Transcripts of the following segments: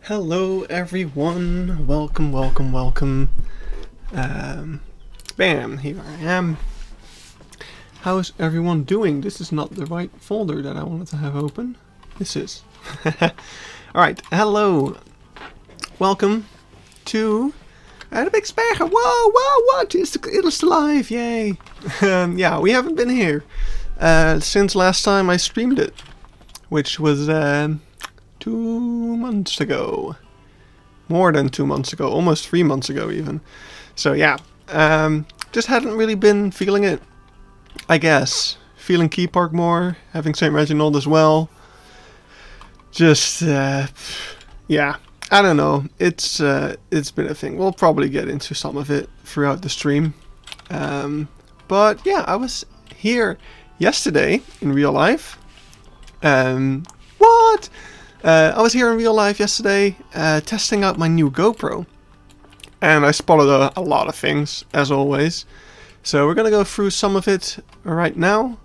Hello everyone, welcome. Bam, here I am. How's everyone doing? This is not the right folder that I wanted to have open. This is. Alright, hello. Welcome to the Beekse Bergen. Whoa, what? It's still alive, yay. Yeah, we haven't been here since last time I streamed it, which was 2 months ago. More than 2 months ago, almost 3 months ago even. So yeah, just hadn't really been feeling it, I guess. Feeling Key Park more, having St. Reginald as well. Just, yeah, I don't know. It's been a thing. We'll probably get into some of it throughout the stream. But yeah, I was here yesterday in real life. What? I was here in real life yesterday, testing out my new GoPro. And I spotted a lot of things, as always. So we're gonna go through some of it right now,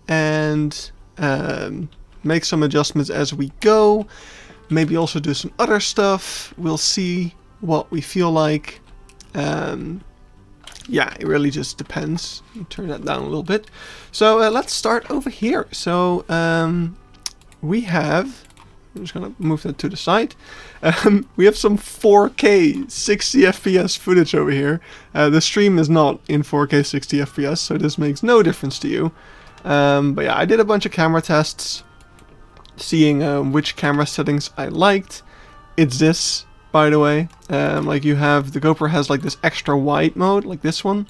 and make some adjustments as we go. Maybe also do some other stuff. We'll see what we feel like. Yeah, it really just depends. Turn that down a little bit. So let's start over here. So we have... I'm just gonna move that to the side. We have some 4K 60 FPS footage over here. The stream is not in 4K 60 FPS, so this makes no difference to you. But yeah, I did a bunch of camera tests, seeing which camera settings I liked. It's this, by the way. Like you have, the GoPro has like this extra wide mode, like this one.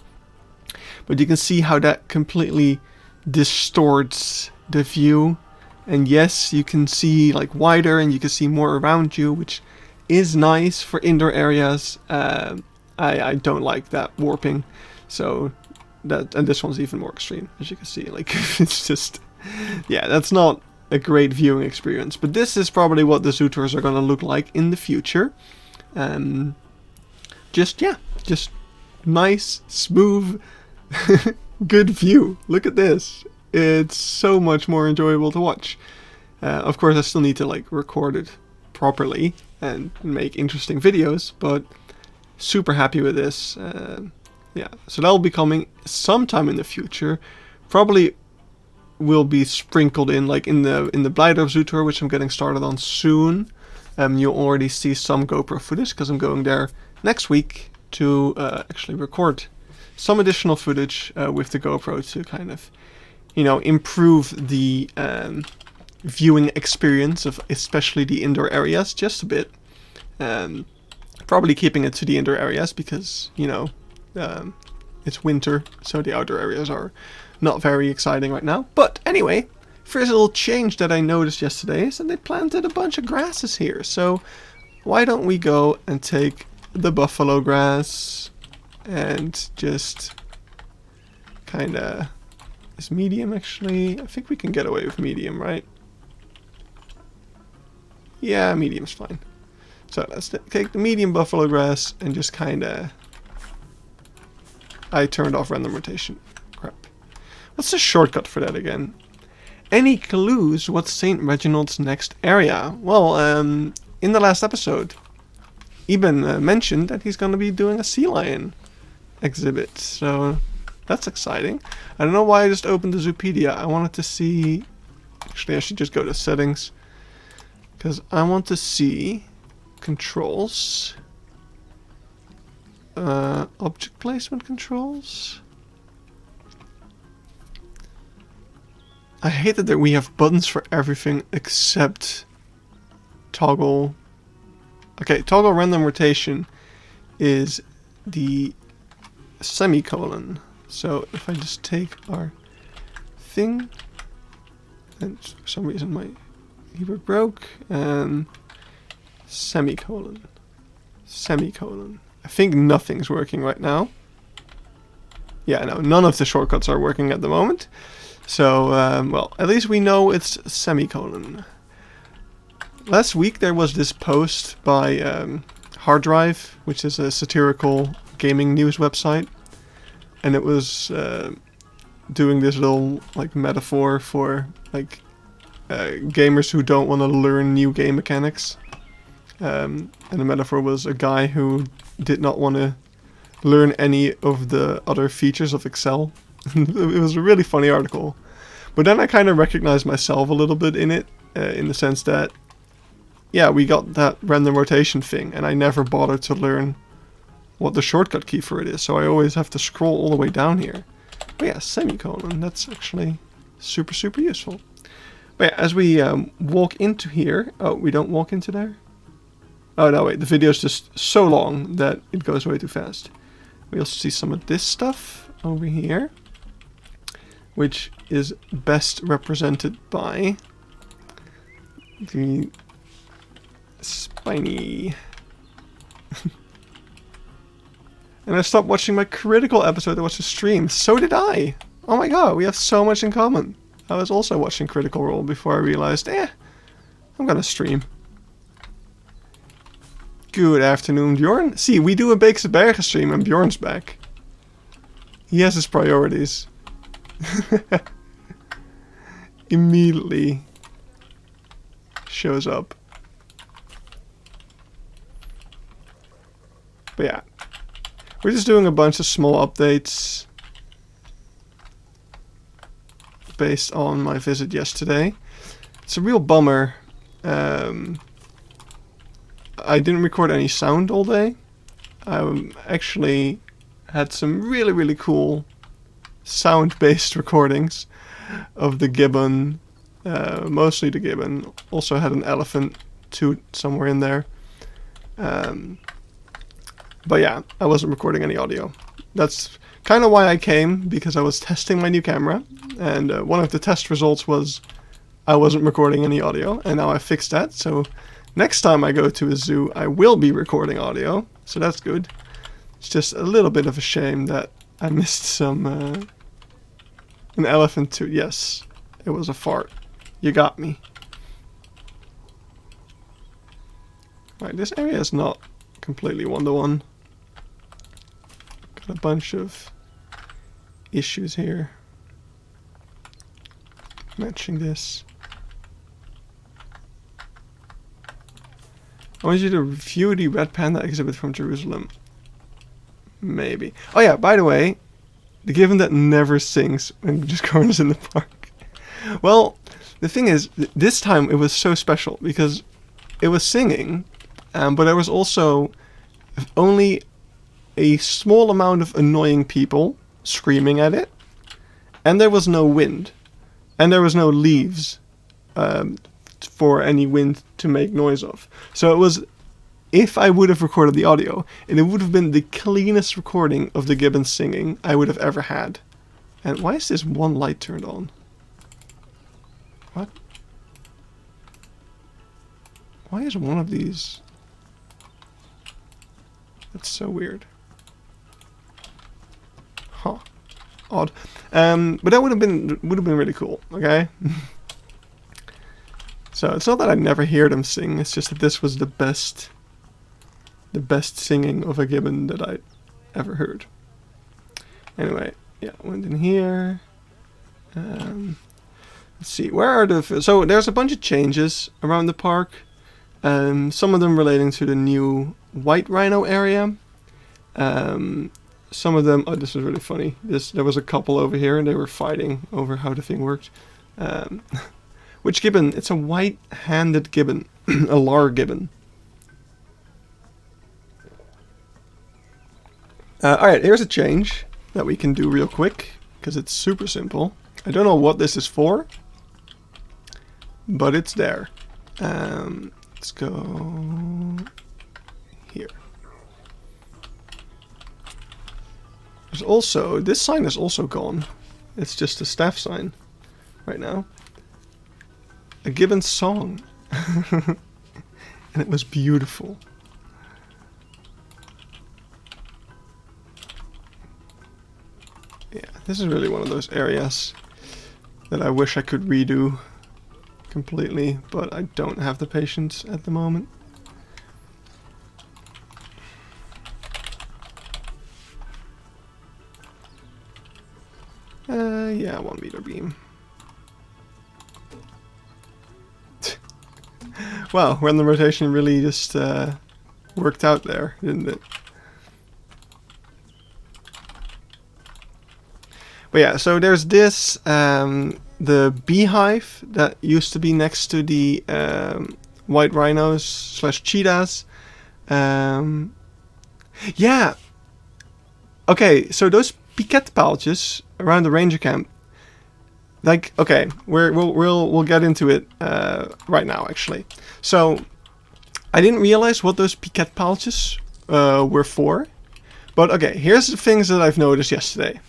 But you can see how that completely distorts the view. And yes, you can see like wider and you can see more around you, which is nice for indoor areas. I don't like that warping, so that, and this one's even more extreme, as you can see. Like it's just, yeah, that's not a great viewing experience. But this is probably what the zoo tours are gonna look like in the future. Just nice, smooth, good view. Look at this. It's so much more enjoyable to watch. Of course, I still need to like record it properly and make interesting videos, but super happy with this. Yeah, so that'll be coming sometime in the future. Probably will be sprinkled in like in the Blijdorp Zoo Tour, which I'm getting started on soon. You'll already see some GoPro footage because I'm going there next week to actually record some additional footage with the GoPro to kind of, you know, improve the viewing experience of especially the indoor areas just a bit. Probably keeping it to the indoor areas because, you know, it's winter, so the outdoor areas are not very exciting right now. But anyway, first little change that I noticed yesterday is that they planted a bunch of grasses here. So why don't we go and take the buffalo grass and just kind of... Is medium actually? I think we can get away with medium, right? Yeah, medium's fine. So let's take the medium buffalo grass and just kind of... I turned off random rotation. Crap. What's the shortcut for that again? Any clues what's St. Reginald's next area? Well, in the last episode, Eben mentioned that he's going to be doing a sea lion exhibit. So... that's exciting. I don't know why I just opened the Zoopedia. I wanted to see... Actually, I should just go to settings. Because I want to see... controls. Object placement controls. I hate that we have buttons for everything except... toggle... Okay, toggle random rotation is the semicolon. So if I just take our thing, and for some reason my keyboard broke, and semicolon. I think nothing's working right now. Yeah, no, none of the shortcuts are working at the moment. So, well, at least we know it's semicolon. Last week there was this post by Hard Drive, which is a satirical gaming news website. And it was doing this little like metaphor for like gamers who don't want to learn new game mechanics. And the metaphor was a guy who did not want to learn any of the other features of Excel. It was a really funny article. But then I kind of recognized myself a little bit in it, in the sense that, yeah, we got that random rotation thing, and I never bothered to learn what the shortcut key for it is, so I always have to scroll all the way down here. But yeah, semicolon, that's actually super, super useful. But yeah, as we walk into here, oh, we don't walk into there? Oh no, wait, the video is just so long that it goes way too fast. We also see some of this stuff over here, which is best represented by the spiny. And I stopped watching my critical episode to watch the stream. So did I! Oh my god, we have so much in common. I was also watching Critical Role before I realized, I'm gonna stream. Good afternoon, Bjorn. See, we do a Beekse Bergen stream and Bjorn's back. He has his priorities. Immediately shows up. But yeah, we're just doing a bunch of small updates based on my visit yesterday. It's a real bummer. I didn't record any sound all day. I actually had some really, really cool sound-based recordings of the gibbon, mostly the gibbon. Also had an elephant toot somewhere in there. But yeah, I wasn't recording any audio. That's kind of why I came, because I was testing my new camera, and one of the test results was I wasn't recording any audio, and now I fixed that, so next time I go to a zoo, I will be recording audio, so that's good. It's just a little bit of a shame that I missed some, an elephant toot. Yes, it was a fart. You got me. Right, this area is not completely one-to-one. Got a bunch of issues here. Matching this. I want you to review the red panda exhibit from Jerusalem. Maybe. Oh yeah, by the way, the gibbon that never sings and just corners in the park. Well, the thing is, this time it was so special because it was singing, but there was also only a small amount of annoying people screaming at it, and there was no wind, and there was no leaves for any wind to make noise of. So it was, if I would have recorded the audio, it would have been the cleanest recording of the gibbon singing I would have ever had. And why is this one light turned on? What? Why is one of these? That's so weird. Huh. Odd. But that would have been really cool, okay? So it's not that I never hear them sing, it's just that this was the best singing of a gibbon that I ever heard. Anyway, yeah, went in here. Let's see, where are the... So there's a bunch of changes around the park. Some of them relating to the new white rhino area. Some of them... Oh, this is really funny. There was a couple over here and they were fighting over how the thing worked. Which gibbon? It's a white-handed gibbon. A lar gibbon. Alright, here's a change that we can do real quick, because it's super simple. I don't know what this is for, but it's there. Let's go here. There's also, this sign is also gone. It's just a staff sign right now. A gibbon song. And it was beautiful. Yeah, this is really one of those areas that I wish I could redo completely, but I don't have the patience at the moment. Yeah, 1 meter beam. Wow, random rotation really just worked out there, didn't it? But yeah, so there's this, the beehive that used to be next to the white rhinos / cheetahs. Yeah. Okay, so those piquet pouches around the ranger camp. Like, okay, we'll get into it right now, actually. So, I didn't realize what those piquet pouches were for. But okay, here's the things that I've noticed yesterday.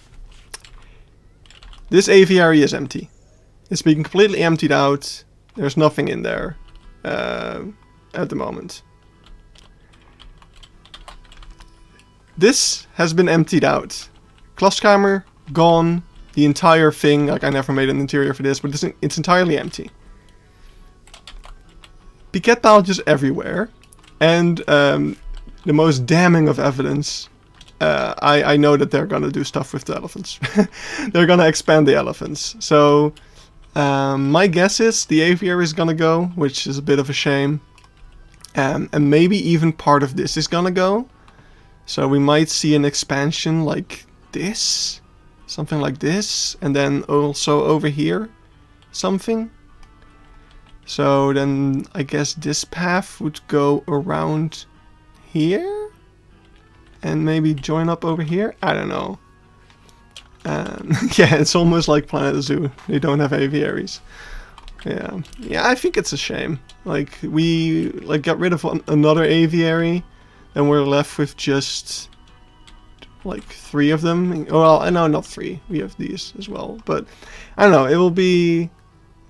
This aviary is empty. It's been completely emptied out. There's nothing in there at the moment. This has been emptied out. Klaskamer, gone. The entire thing, like I never made an interior for this, but it's entirely empty. Piquet pouches everywhere. And the most damning of evidence, I know that they're gonna do stuff with the elephants. They're gonna expand the elephants. So my guess is the aviary is gonna go, which is a bit of a shame. And maybe even part of this is gonna go. So we might see an expansion like this. Something like this. And then also over here. Something. So then I guess this path would go around here. And maybe join up over here? I don't know. Yeah, it's almost like Planet Zoo. They don't have aviaries. Yeah. Yeah, I think it's a shame. Like, we got rid of another aviary. And we're left with just like 3 of them. Well, no, not 3. We have these as well. But I don't know. It will be...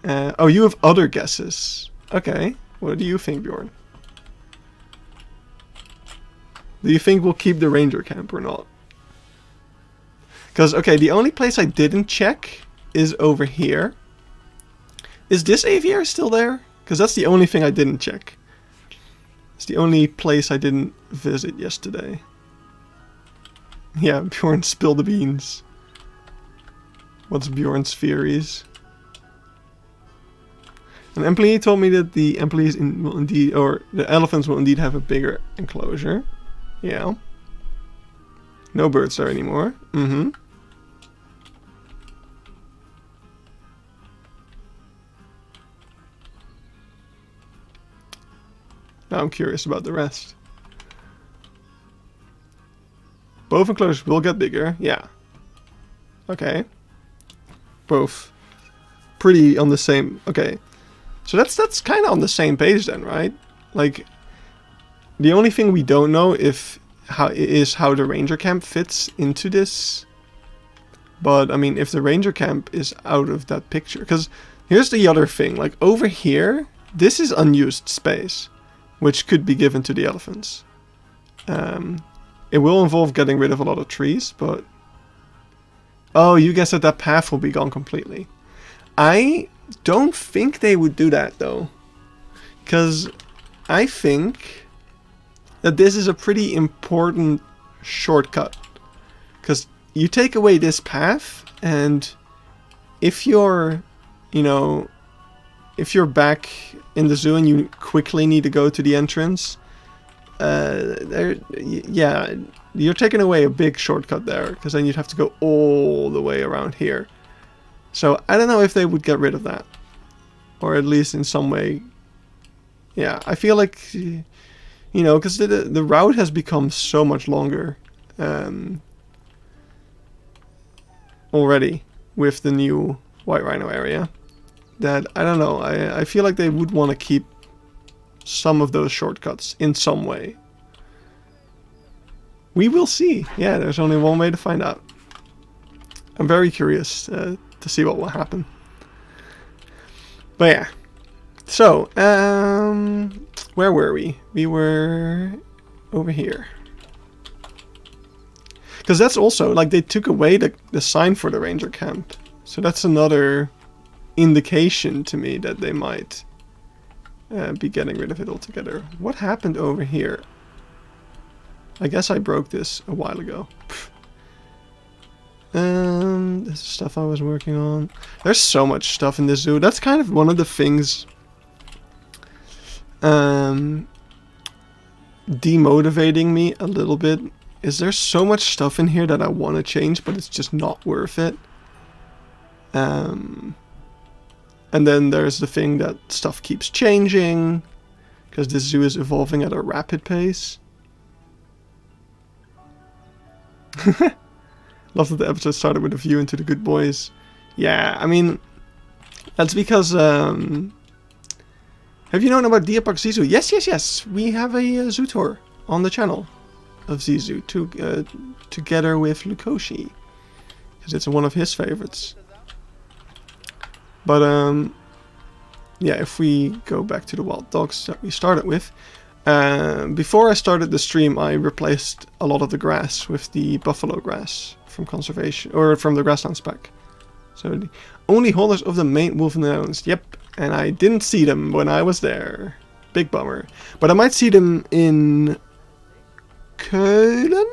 oh, you have other guesses. Okay. What do you think, Bjorn? Do you think we'll keep the ranger camp or not? Because, okay, the only place I didn't check is over here. Is this aviary still there? Because that's the only thing I didn't check. It's the only place I didn't visit yesterday. Yeah, Bjorn spilled the beans. What's Bjorn's theories? An employee told me that the employees will indeed, or the elephants will indeed have a bigger enclosure. Yeah. No birds there anymore. Mm-hmm. Now I'm curious about the rest. Both enclosures will get bigger. Yeah. Okay. Both pretty on the same... Okay. So that's kind of on the same page then, right? Like, the only thing we don't know is how the ranger camp fits into this. But, I mean, if the ranger camp is out of that picture... Because here's the other thing. Like, over here, this is unused space, which could be given to the elephants. It will involve getting rid of a lot of trees, but... Oh, you guessed that path will be gone completely. I don't think they would do that, though. Because I think that this is a pretty important shortcut. Because you take away this path, and if you're, if you're back in the zoo and you quickly need to go to the entrance, yeah, you're taking away a big shortcut there, because then you'd have to go all the way around here. So I don't know if they would get rid of that, or at least in some way. Yeah, I feel like, because the route has become so much longer already with the new White Rhino area, that I don't know. I feel like they would want to keep some of those shortcuts in some way. We will see. Yeah, there's only one way to find out. I'm very curious to see what will happen. But yeah. So, where were we? We were over here. Because that's also, like, they took away the sign for the ranger camp. So that's another indication to me that they might be getting rid of it altogether. What happened over here? I guess I broke this a while ago. This is stuff I was working on. There's so much stuff in this zoo. That's kind of one of the things demotivating me a little bit is there's so much stuff in here that I want to change, but it's just not worth it. And then there's the thing that stuff keeps changing because this zoo is evolving at a rapid pace. Love that the episode started with a view into the good boys. Yeah, I mean, that's because, have you known about Deer Park Zoo? Yes, yes, yes. We have a zoo tour on the channel of Zizu together with Lukoshi, because it's one of his favorites. But yeah, if we go back to the wild dogs that we started with, before I started the stream, I replaced a lot of the grass with the buffalo grass from conservation, or from the grasslands pack. So the only holders of the main wolf in the Netherlands. Yep, and I didn't see them when I was there. Big bummer. But I might see them in Keulen?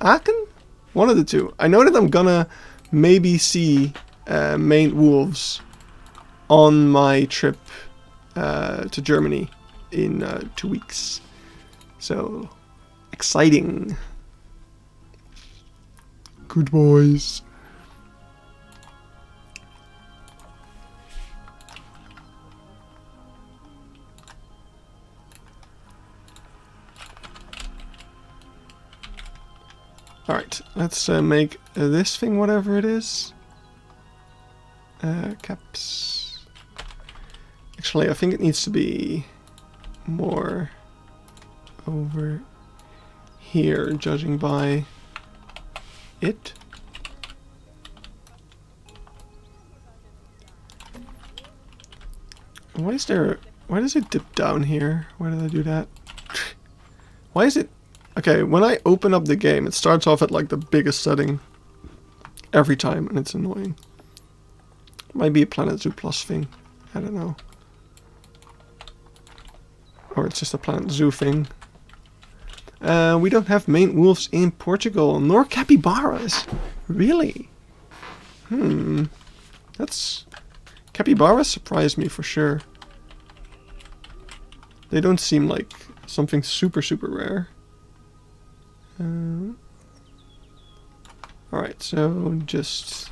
Aachen? One of the two. I know that I'm gonna maybe see main wolves on my trip to Germany in 2 weeks. So exciting. Good boys. Alright, let's make this thing whatever it is. Caps. Actually, I think it needs to be more over here, judging by it. Why is there... Why does it dip down here? Why did I do that? Why is it... Okay, when I open up the game, it starts off at like the biggest setting every time, and it's annoying. Might be a Planet Zoo Plus thing. I don't know. Or it's just a Planet Zoo thing. We don't have main wolves in Portugal, nor capybaras. Really? That's... Capybaras surprised me for sure. They don't seem like something super, super rare. Alright, so just...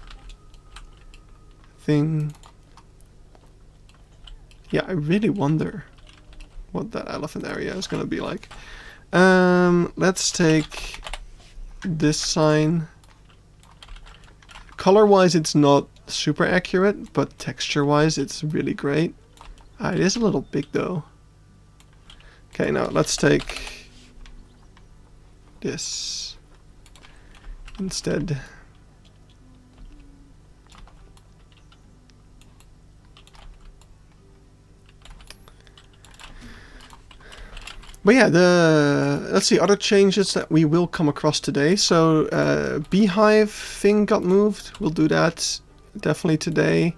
thing... Yeah, I really wonder what that elephant area is gonna be like. Let's take this sign. Color-wise, it's not super accurate, but texture-wise, it's really great. It is a little big, though. Okay, now let's take this instead. But yeah, let's see, other changes that we will come across today. So beehive thing got moved. We'll do that definitely today.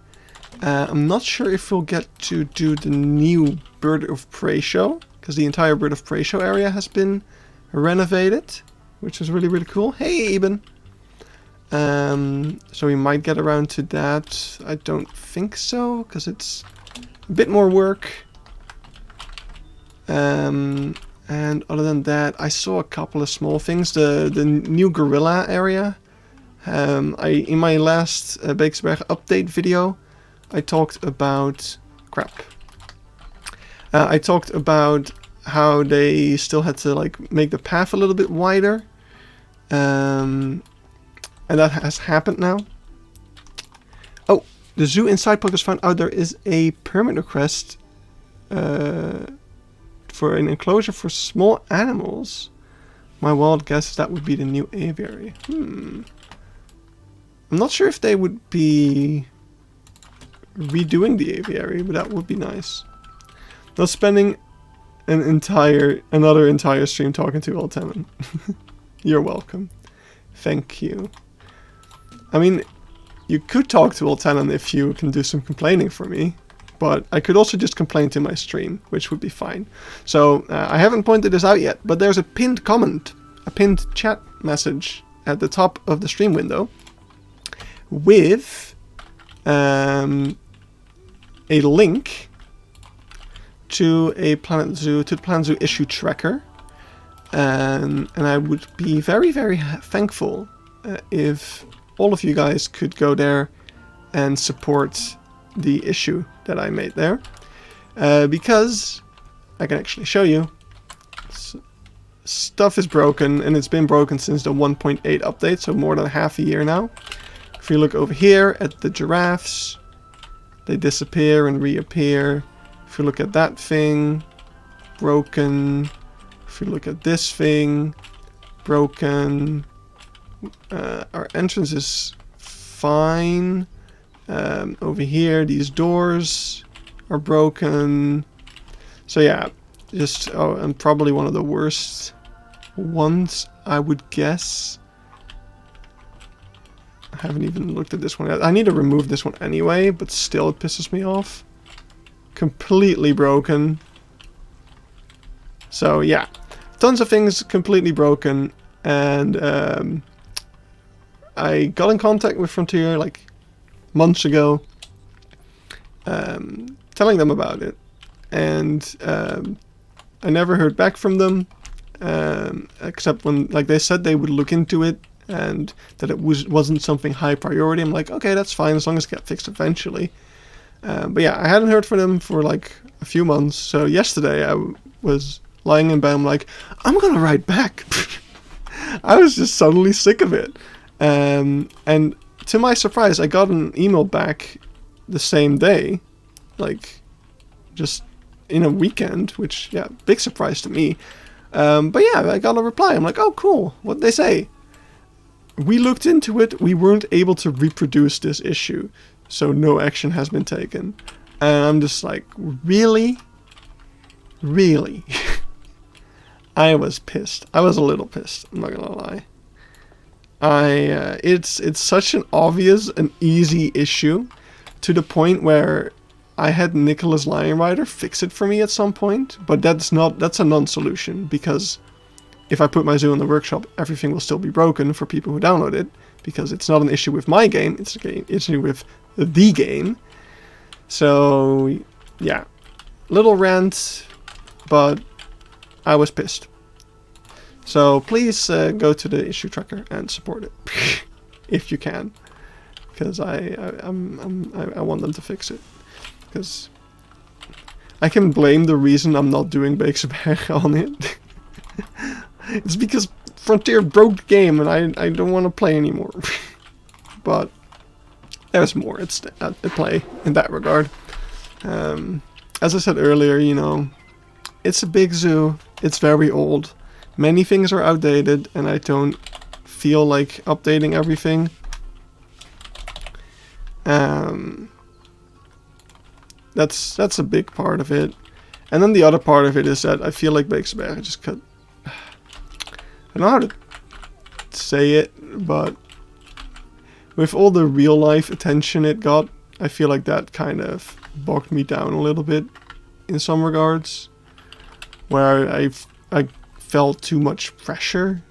I'm not sure if we'll get to do the new Bird of Prey show, because the entire Bird of Prey show area has been renovated, which is really, really cool. Hey, Eben! So we might get around to that. I don't think so, because it's a bit more work. And other than that, I saw a couple of small things. The new gorilla area. In my last Beekse Bergen update video, I talked about I talked about how they still had to like make the path a little bit wider, and that has happened now. Oh, the zoo inside podcast found out there is a permit request for an enclosure for small animals. My wild guess is that would be the new aviary. I'm not sure if they would be redoing the aviary, but that would be nice. Not spending another entire stream talking to Old Tenant. You're welcome. Thank you. I mean, you could talk to Old Tenant if you can do some complaining for me. But I could also just complain to my stream, which would be fine. So, I haven't pointed this out yet, but there's a pinned comment, a pinned chat message at the top of the stream window with a link to a Planet Zoo, to the Planet Zoo issue tracker. And I would be very, very thankful if all of you guys could go there and support the issue that I made there. Because I can actually show you. Stuff is broken, and it's been broken since the 1.8 update, so more than half a year now. If you look over here at the giraffes, they disappear and reappear. If you look at that thing, broken. If you look at this thing, broken. Our entrance is fine. Over here, these doors are broken. So yeah, just and probably one of the worst ones, I would guess. I haven't even looked at this one yet. I need to remove this one anyway, but still it pisses me off. Completely broken. So yeah, tons of things completely broken, and I got in contact with Frontier like months ago, telling them about it, and I never heard back from them, except when like they said they would look into it and that it wasn't something high priority. I'm like, okay, that's fine as long as it gets fixed eventually. But yeah, I hadn't heard from them for like a few months. So yesterday I was lying in bed. I'm like, I'm gonna write back. I was just suddenly sick of it, and to my surprise, I got an email back the same day, like just in a weekend, which, yeah, big surprise to me. But yeah, I got a reply. I'm like, oh, cool. What'd they say? We looked into it. We weren't able to reproduce this issue, so no action has been taken. And I'm just like, really? Really? I was pissed. I was a little pissed. I'm not gonna lie. It's such an obvious and easy issue, to the point where I had Nicholas Lionrider fix it for me at some point, but that's a non-solution, because if I put my zoo in the workshop, everything will still be broken for people who download it, because it's not an issue with my game, it's an issue with the game. So yeah, little rant, but I was pissed. So please go to the issue tracker and support it if you can, because I want them to fix it. Because I can blame the reason I'm not doing Beekse Bergen on it. It's because Frontier broke the game and I don't want to play anymore. But there's more at play in that regard. As I said earlier, you know, it's a big zoo. It's very old. Many things are outdated, and I don't feel like updating everything. That's a big part of it. And then the other part of it is that I feel like Beekse Bergen just cut... I don't know how to say it, but with all the real life attention it got, I feel like that kind of bogged me down a little bit in some regards, where I felt too much pressure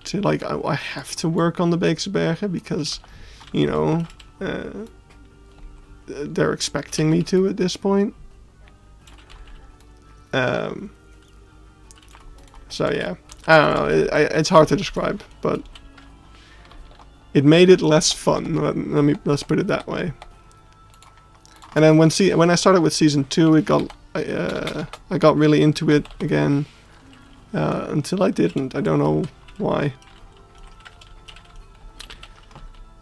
to, like, I have to work on the Beekse Bergen because, you know, they're expecting me to at this point. So yeah, I don't know, it's hard to describe, but it made it less fun. Let's put it that way. And then when I started with season 2, I got really into it again, until I didn't. I don't know why.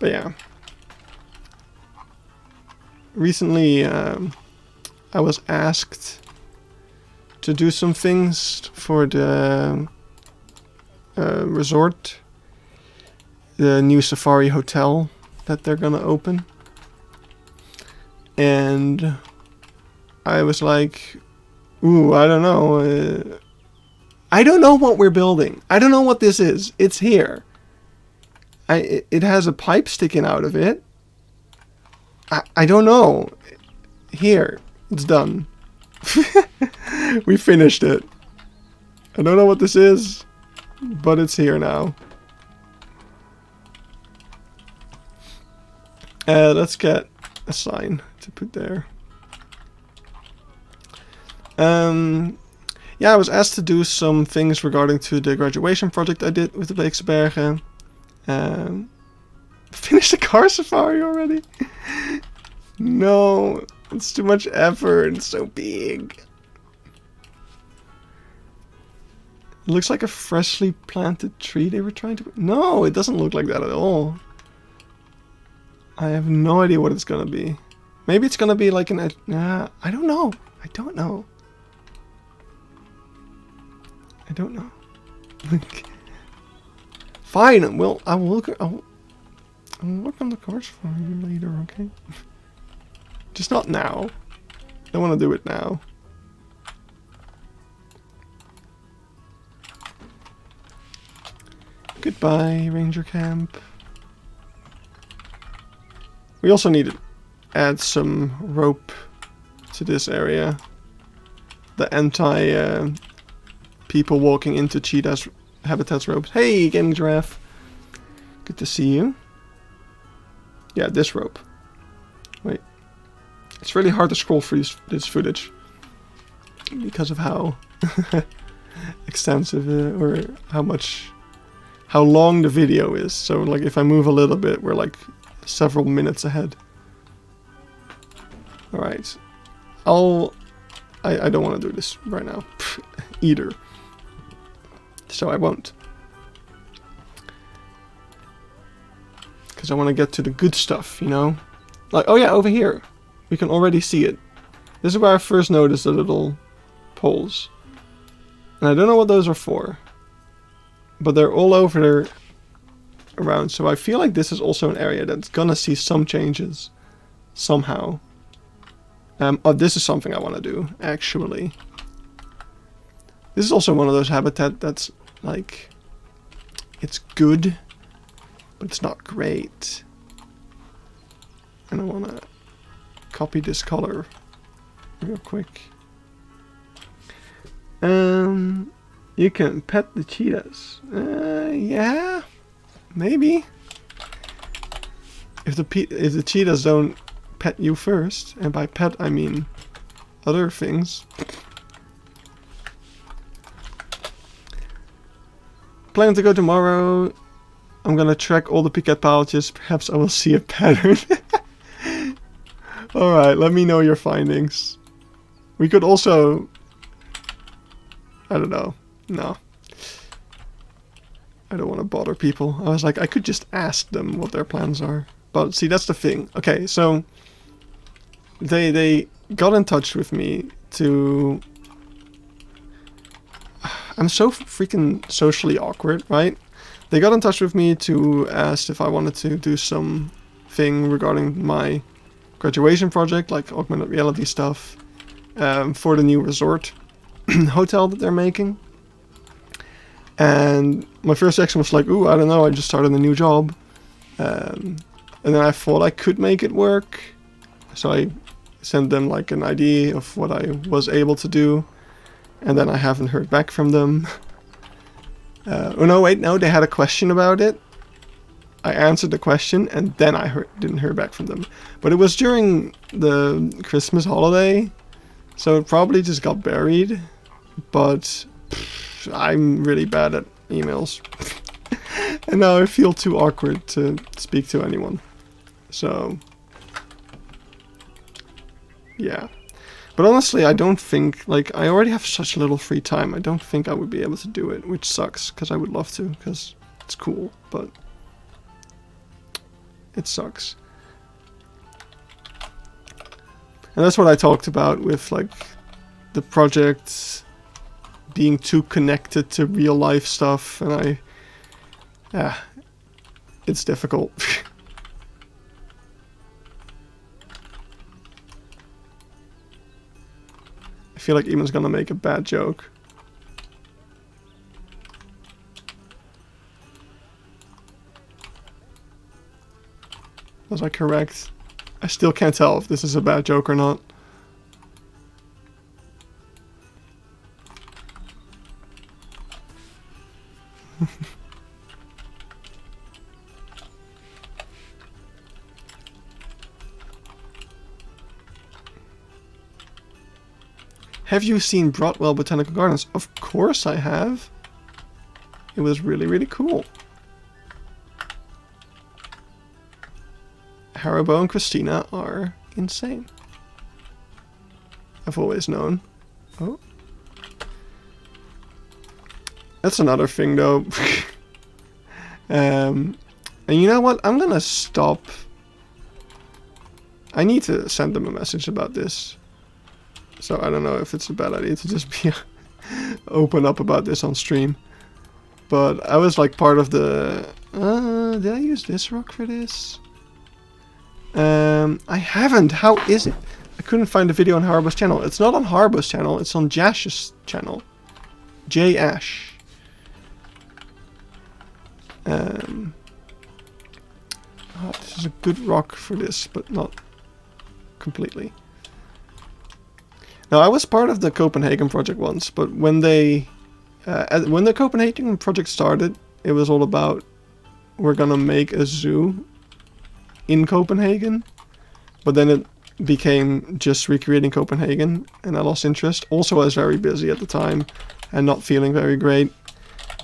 But yeah. Recently, I was asked to do some things for the resort, the new Safari Hotel that they're gonna open. And I was like, ooh, I don't know. I don't know what we're building. I don't know what this is. It's here. It has a pipe sticking out of it. I don't know. Here. It's done. We finished it. I don't know what this is, but it's here now. Let's get a sign to put there. Yeah, I was asked to do some things regarding to the graduation project I did with the Beekse Bergen. Finish the car safari already? No, it's too much effort. It's so big. It looks like a freshly planted tree they were trying to... No, it doesn't look like that at all. I have no idea what it's gonna be. Maybe it's gonna be like an... I don't know. I don't know. I don't know. Fine, well, I will look... I'll work on the cars for you later, okay? Just not now. I don't want to do it now. Goodbye, Ranger Camp. We also need to add some rope to this area. The anti people walking into cheetahs habitats ropes. Hey, Gaming Giraffe. Good to see you. Yeah, this rope. Wait. It's really hard to scroll through this footage because of how extensive or how long the video is. So like if I move a little bit, we're like several minutes ahead. All right. I don't want to do this right now either. So I won't. Because I want to get to the good stuff, you know? Like, oh yeah, over here. We can already see it. This is where I first noticed the little poles. And I don't know what those are for. But they're all over there around. So I feel like this is also an area that's gonna see some changes. Somehow. Oh, this is something I want to do, actually. This is also one of those habitat that's like... It's good, but it's not great. And I want to copy this color real quick. You can pet the cheetahs. Yeah, maybe. If the cheetahs don't pet you first, and by pet I mean other things. Plan to go tomorrow. I'm gonna track all the picket pouches. Perhaps I will see a pattern. Alright, let me know your findings. We could also... I don't know. No. I don't want to bother people. I was like, I could just ask them what their plans are. But see, that's the thing. Okay, so... They got in touch with me to... I'm so freaking socially awkward, right? They got in touch with me to ask if I wanted to do some thing regarding my graduation project, like augmented reality stuff, for the new resort hotel that they're making. And my first reaction was like, ooh, I don't know, I just started a new job. And then I thought I could make it work. So I sent them like an idea of what I was able to do. And then I haven't heard back from them. Oh no, wait, no, they had a question about it. I answered the question and then I didn't hear back from them. But it was during the Christmas holiday. So it probably just got buried. But I'm really bad at emails. And now I feel too awkward to speak to anyone. So... yeah. But honestly, I don't think, like, I already have such little free time. I don't think I would be able to do it, which sucks, because I would love to, because it's cool, but it sucks. And that's what I talked about with, like, the project being too connected to real life stuff, and it's difficult. I feel like Eamon's gonna make a bad joke. Was I correct? I still can't tell if this is a bad joke or not. Have you seen Broadwell Botanical Gardens? Of course I have. It was really, really cool. Haribo and Christina are insane. I've always known. Oh. That's another thing though. And you know what? I'm gonna stop. I need to send them a message about this. So I don't know if it's a bad idea to just be open up about this on stream. But I was like part of the... did I use this rock for this? I haven't. How is it? I couldn't find the video on Haribo's channel. It's not on Haribo's channel. It's on Jash's channel. J Ash. Oh, this is a good rock for this, but not completely. Now, I was part of the Copenhagen project once, but when they... when the Copenhagen project started, it was all about we're gonna make a zoo in Copenhagen, but then it became just recreating Copenhagen, and I lost interest. Also, I was very busy at the time and not feeling very great.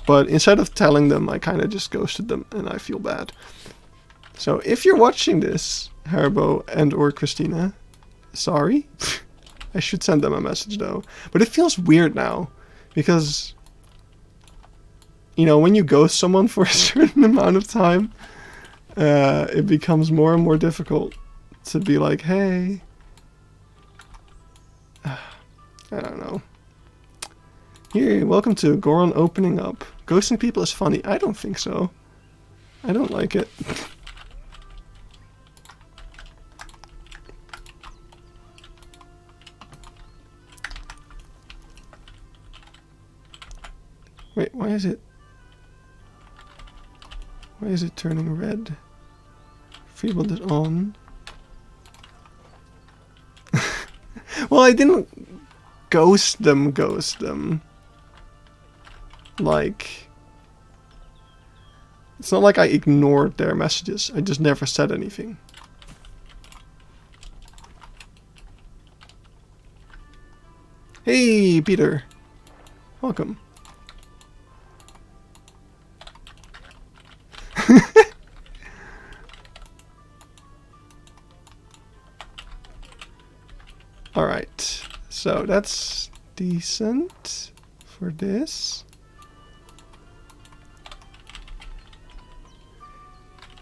But instead of telling them, I kind of just ghosted them, and I feel bad. So if you're watching this, Haribo and or Christina, sorry. I should send them a message though. But it feels weird now, because, you know, when you ghost someone for a certain amount of time, it becomes more and more difficult to be like, hey. I don't know. Here, welcome to Goron opening up. Ghosting people is funny. I don't think so. I don't like it. Wait, why is it turning red? Freebolt it on. Well, I didn't ghost them. Like, it's not like I ignored their messages. I just never said anything. Hey, Peter. Welcome. Alright, so that's decent for this.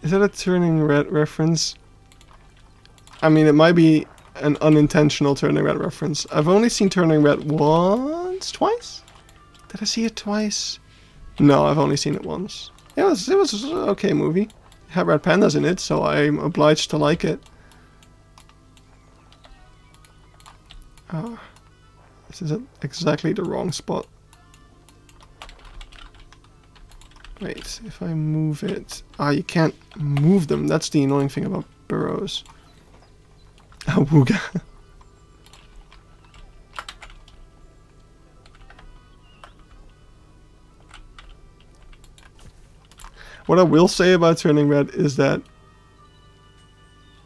Is that a turning red reference? I mean, it might be an unintentional turning red reference. I've only seen turning red once? Twice? Did I see it twice? No, I've only seen it once. It was an okay movie. It had red pandas in it, so I'm obliged to like it. This is exactly the wrong spot. Wait, if I move it... you can't move them. That's the annoying thing about burrows. Awooga. What I will say about turning red is that...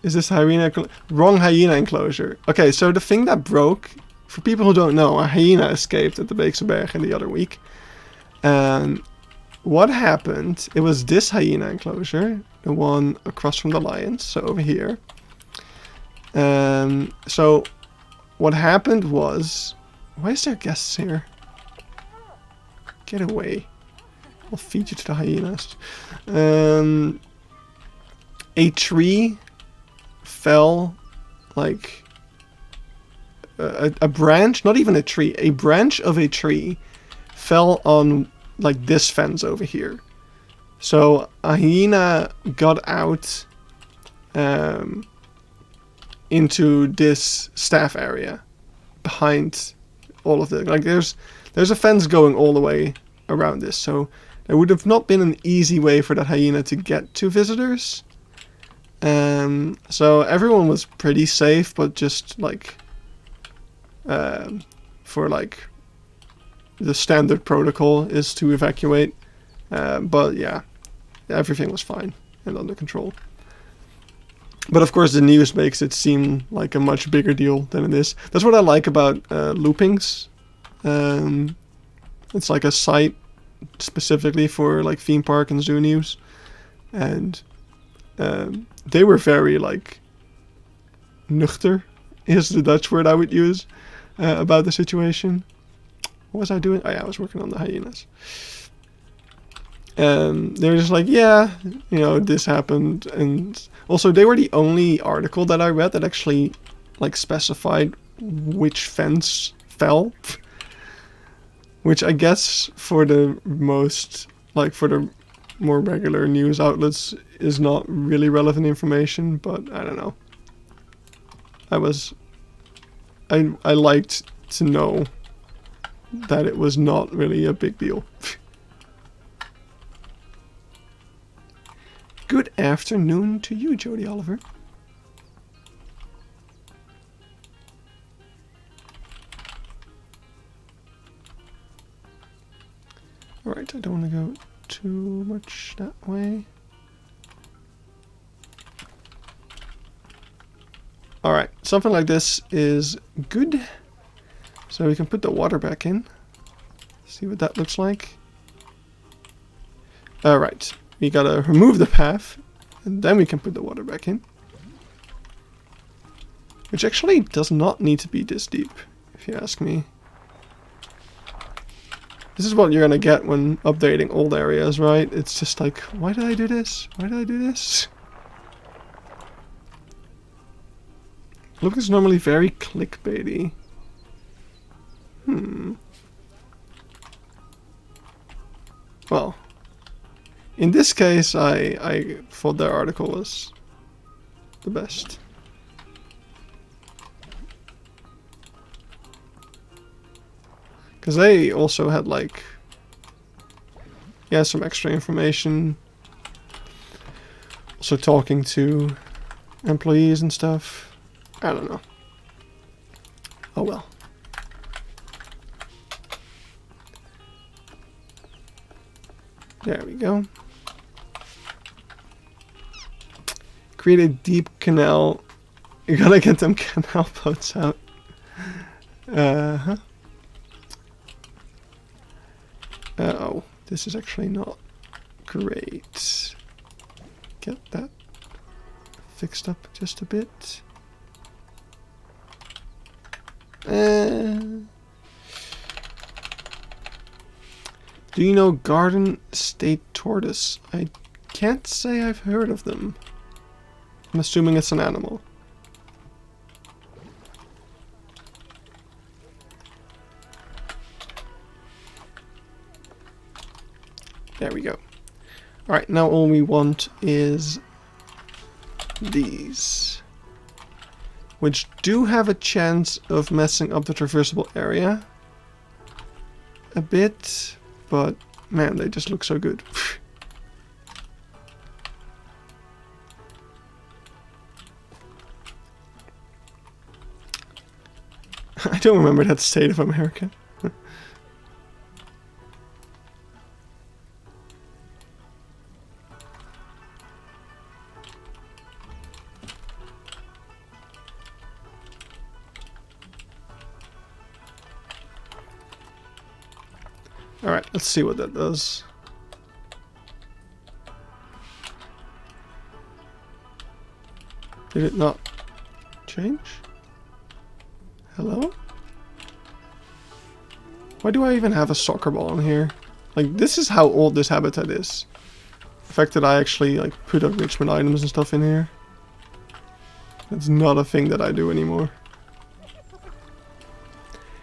Is this hyena... Wrong hyena enclosure. Okay, so the thing that broke... For people who don't know, a hyena escaped at the Beekse Bergen the other week. And what happened... It was this hyena enclosure. The one across from the lions. So over here. So what happened was... Why is there guests here? Get away. I'll feed you to the hyenas. A tree fell, like a branch, not even a tree, a branch of a tree fell on like this fence over here. So a hyena got out into this staff area behind all of the, like there's a fence going all the way around this, so there would have not been an easy way for that hyena to get to visitors. So everyone was pretty safe, but just like for like the standard protocol is to evacuate. But yeah, everything was fine and under control. But of course, the news makes it seem like a much bigger deal than it is. That's what I like about loopings. It's like a site specifically for like theme park and zoo news, and they were very like nuchter is the Dutch word I would use about the situation. What was I doing? Oh yeah, I was working on the hyenas. They were just like, yeah, you know, this happened, and also they were the only article that I read that actually like specified which fence fell, which I guess for the most like for the more regular news outlets is not really relevant information, but I don't know. I liked to know that it was not really a big deal. Good afternoon to you, Jody Oliver. Alright, I don't want to go too much that way. Alright, something like this is good. So we can put the water back in. See what that looks like. Alright, we gotta remove the path, and then we can put the water back in. Which actually does not need to be this deep, if you ask me. This is what you're gonna get when updating old areas, right? It's just like, why did I do this? Why did I do this? Look, it's normally very clickbaity. Well, in this case, I thought their article was the best. Because they also had like, yeah, some extra information. Also talking to employees and stuff. I don't know. Oh well. There we go. Create a deep canal. You gotta get them canal boats out. Uh-huh. Uh-oh. This is actually not great. Get that fixed up just a bit. Do you know Garden State Tortoise? I can't say I've heard of them. I'm assuming it's an animal. There we go. Alright, now all we want is these. Which do have a chance of messing up the traversable area a bit, but man, they just look so good. I don't remember that state of America. Alright, let's see what that does. Did it not change? Hello? Why do I even have a soccer ball in here? Like, this is how old this habitat is. The fact that I actually, like, put enrichment items and stuff in here. That's not a thing that I do anymore.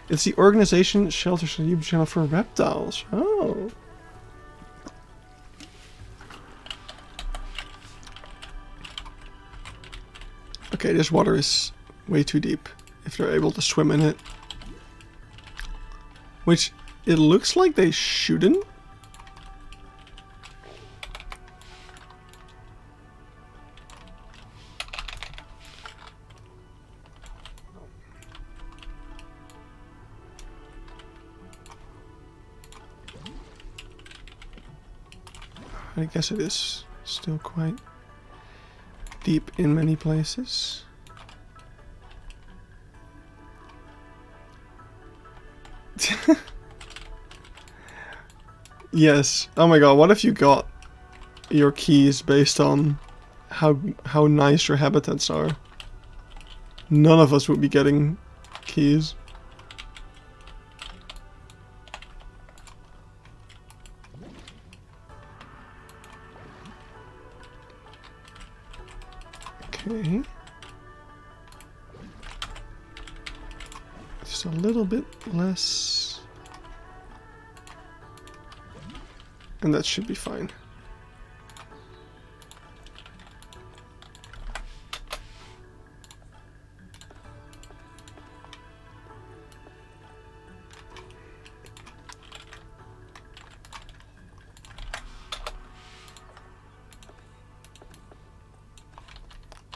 It's the organization Shelters and YouTube channel for reptiles. Oh. Okay, this water is way too deep if they're able to swim in it. Which, it looks like they shouldn't. I guess it is still quite deep in many places. Yes. Oh my god, what if you got your keys based on how nice your habitats are? None of us would be getting keys. Okay. Just a little bit less. And that should be fine.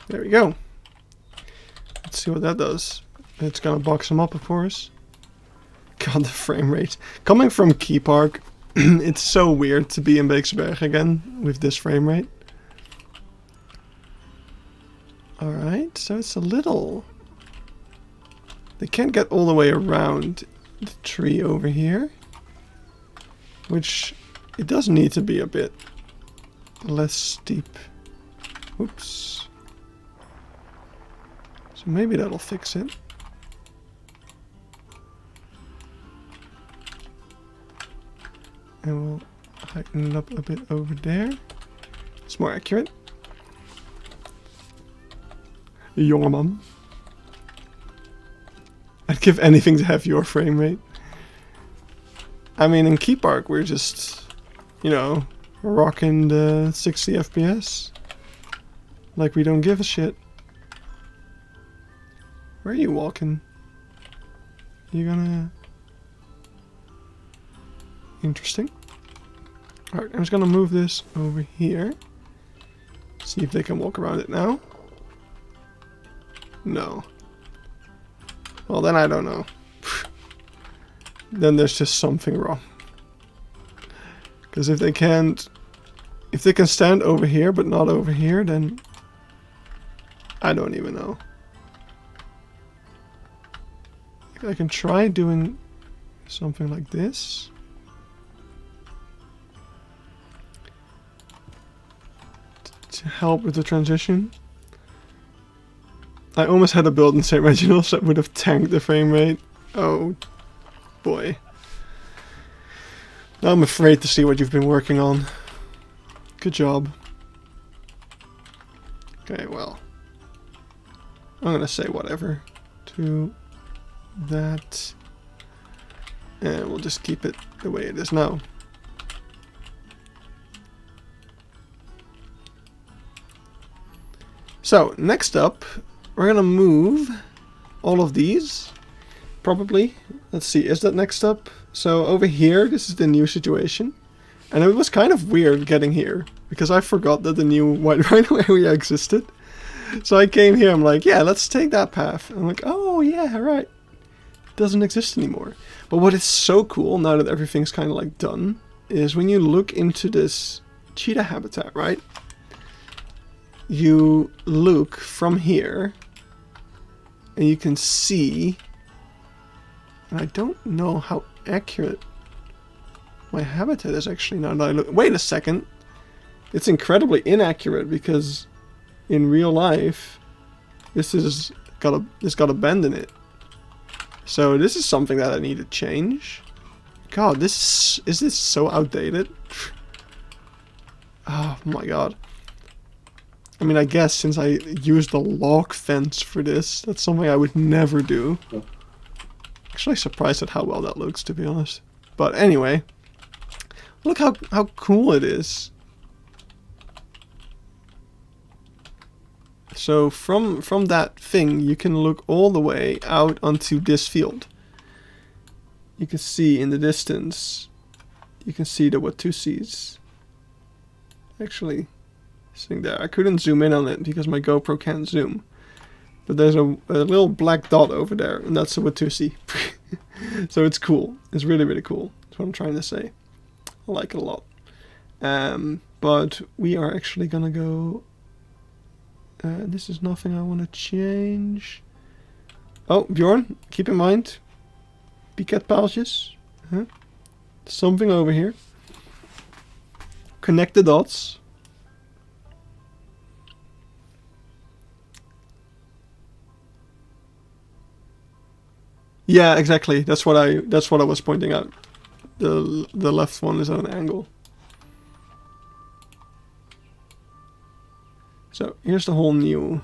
There we go. Let's see what that does. It's gonna box them up, of course. God, the frame rate. Coming from Key Park, it's so weird to be in Beekse Bergen again with this frame rate. Alright, so it's a little... They can't get all the way around the tree over here. Which, it does need to be a bit less steep. Oops. So maybe that'll fix it. And we'll heighten it up a bit over there. It's more accurate. Jongeman. I'd give anything to have your frame rate. I mean, in Key Park, we're just, you know, rocking the 60 FPS. Like we don't give a shit. Where are you walking? You gonna... Interesting. Alright, I'm just gonna move this over here. See if they can walk around it now. No. Well, then I don't know. Then there's just something wrong. Because if they can't... If they can stand over here but not over here, then... I don't even know. I can try doing something like this. To help with the transition. I almost had a build in St. Reginald's that would have tanked the frame rate. Oh boy. Now I'm afraid to see what you've been working on. Good job. Okay, well. I'm gonna say whatever to that. And we'll just keep it the way it is now. So, next up, we're gonna move all of these, probably. Let's see, is that next up? So over here, this is the new situation. And it was kind of weird getting here, because I forgot that the new white rhino area existed. So I came here, I'm like, yeah, let's take that path. And I'm like, oh yeah, right. It doesn't exist anymore. But what is so cool, now that everything's kind of like done, is when you look into this cheetah habitat, right? You look from here, and you can see, and I don't know how accurate my habitat is actually now that I look. Wait a second, it's incredibly inaccurate because in real life, this has got a bend in it. So this is something that I need to change. God, is this so outdated? Oh my god. I mean, I guess since I used the log fence for this, that's something I would never do. Actually surprised at how well that looks, to be honest. But anyway, look how cool it is. So from that thing, you can look all the way out onto this field. You can see in the distance, you can see the Watusis. Actually, sitting there. I couldn't zoom in on it because my GoPro can't zoom. But there's a little black dot over there, and that's a Watusi. So it's cool. It's really, really cool. That's what I'm trying to say. I like it a lot. But we are actually gonna go This is nothing I want to change. Oh, Bjorn, keep in mind. Piket paaltjes. Huh? Something over here. Connect the dots. Yeah, exactly. That's what I was pointing out. The left one is at an angle. So here's the whole new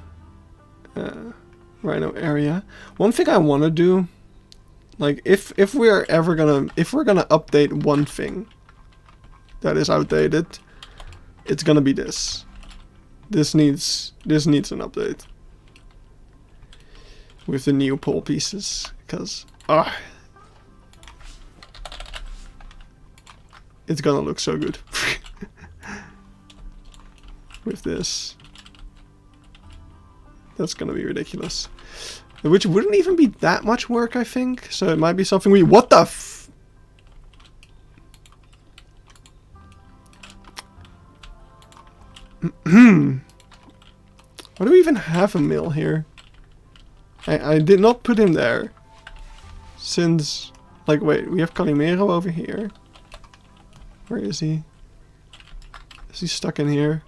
rhino area. One thing I want to do, like if we're gonna update one thing that is outdated, it's gonna be this. This needs an update with the new pole pieces, because it's gonna look so good with this. That's gonna be ridiculous. Which wouldn't even be that much work, I think. So it might be something we... What the f... Why do we even have a mill here? I did not put him there. Since... Like, wait, we have Calimero over here. Where is he? Is he stuck in here?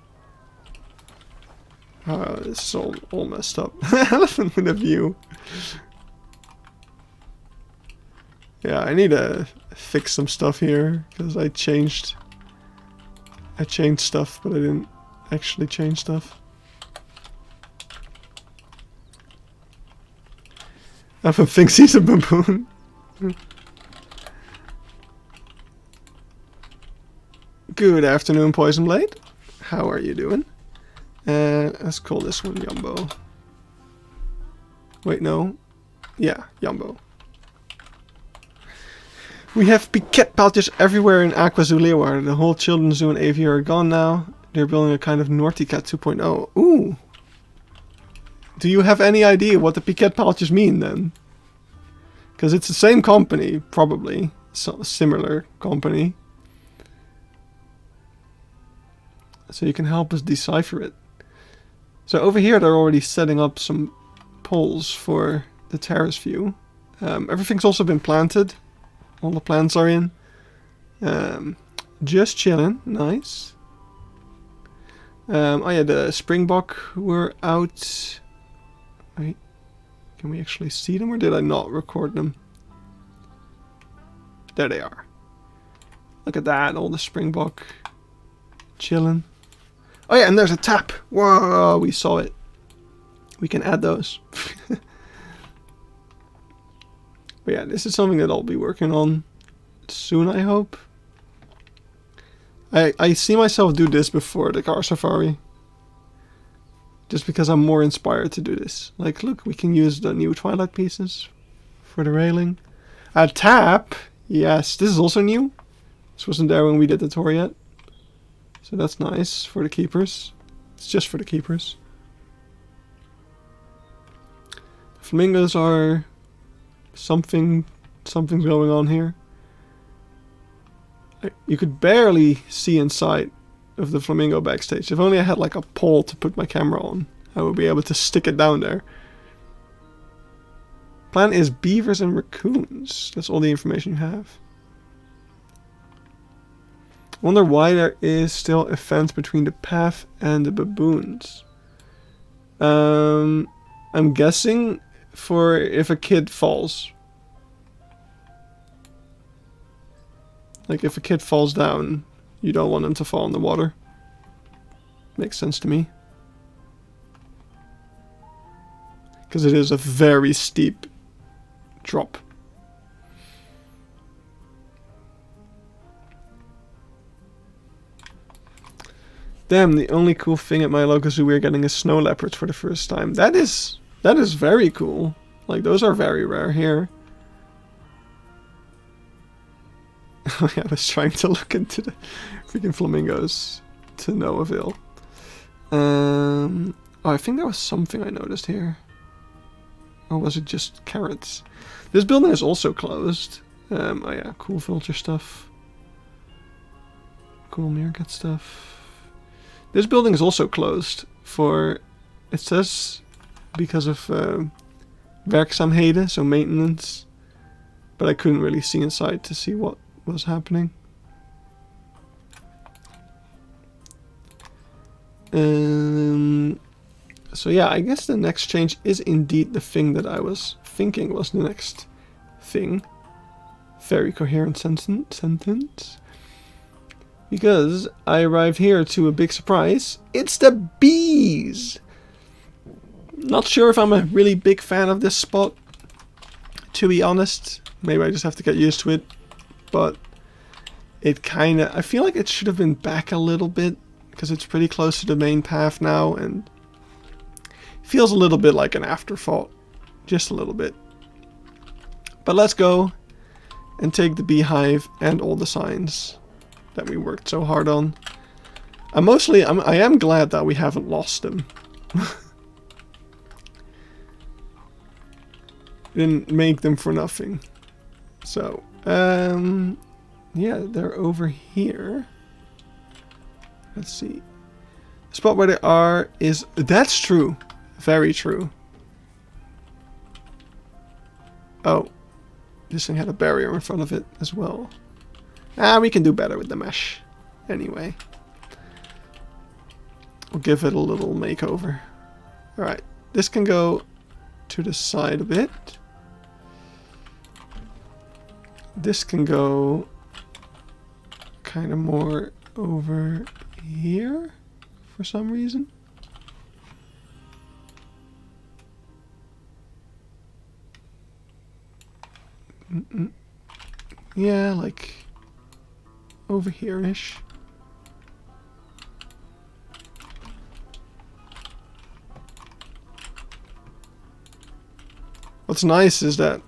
Oh, this is all messed up. Elephant with a view. Yeah, I need to fix some stuff here, because I changed stuff, but I didn't actually change stuff. Elephant thinks he's a baboon. Good afternoon, Poison Blade. How are you doing? Let's call this one Jumbo. Wait, no. Yeah, Jumbo. We have piket paaltjes everywhere in Aqua Zoo Leeuwarden. The whole children's zoo and aviary are gone now. They're building a kind of Nortica 2.0. Ooh! Do you have any idea what the piket paaltjes mean then? Because it's the same company, probably. So, similar company. So you can help us decipher it. So over here they're already setting up some poles for the terrace view. Everything's also been planted. All the plants are in. Just chilling. Nice. Oh yeah, the springbok were out. Wait, can we actually see them or did I not record them? There they are. Look at that, all the springbok chilling. Oh yeah, and there's a tap. Whoa, we saw it. We can add those. But yeah, this is something that I'll be working on soon, I hope. I see myself do this before the car safari. Just because I'm more inspired to do this. Like, look, we can use the new Twilight pieces for the railing. A tap! Yes, this is also new. This wasn't there when we did the tour yet. So that's nice for the keepers. It's just for the keepers. Flamingos are something's going on here. You could barely see inside of the flamingo backstage. If only I had like a pole to put my camera on, I would be able to stick it down there. Plan is beavers and raccoons. That's all the information you have. I wonder why there is still a fence between the path and the baboons. I'm guessing for if a kid falls. Like if a kid falls down, you don't want them to fall in the water. Makes sense to me. Because it is a very steep drop. Damn, the only cool thing at my local zoo we're getting is snow leopards for the first time. That is very cool. Like those are very rare here. Oh yeah, I was trying to look into the freaking flamingos to no avail. Oh, I think there was something I noticed here. Or was it just carrots? This building is also closed. Oh yeah, cool vulture stuff. Cool meerkat stuff. This building is also closed for It says because of werkzaamheden, so maintenance. But I couldn't really see inside to see what was happening. So yeah, I guess the next change is indeed the thing that I was thinking was the next thing. Very coherent sentence. Because I arrived here to a big surprise. It's the bees! Not sure if I'm a really big fan of this spot, to be honest. Maybe I just have to get used to it. But it kinda... I feel like it should have been back a little bit, because it's pretty close to the main path now, and it feels a little bit like an afterthought. Just a little bit. But let's go and take the beehive and all the signs that we worked so hard on. I am glad that we haven't lost them. Didn't make them for nothing. So, yeah, they're over here. Let's see. The spot where they are is... That's true. Very true. Oh. This thing had a barrier in front of it as well. We can do better with the mesh. Anyway. We'll give it a little makeover. Alright. This can go to the side a bit. This can go kind of more over here for some reason. Yeah, like over here-ish. What's nice is that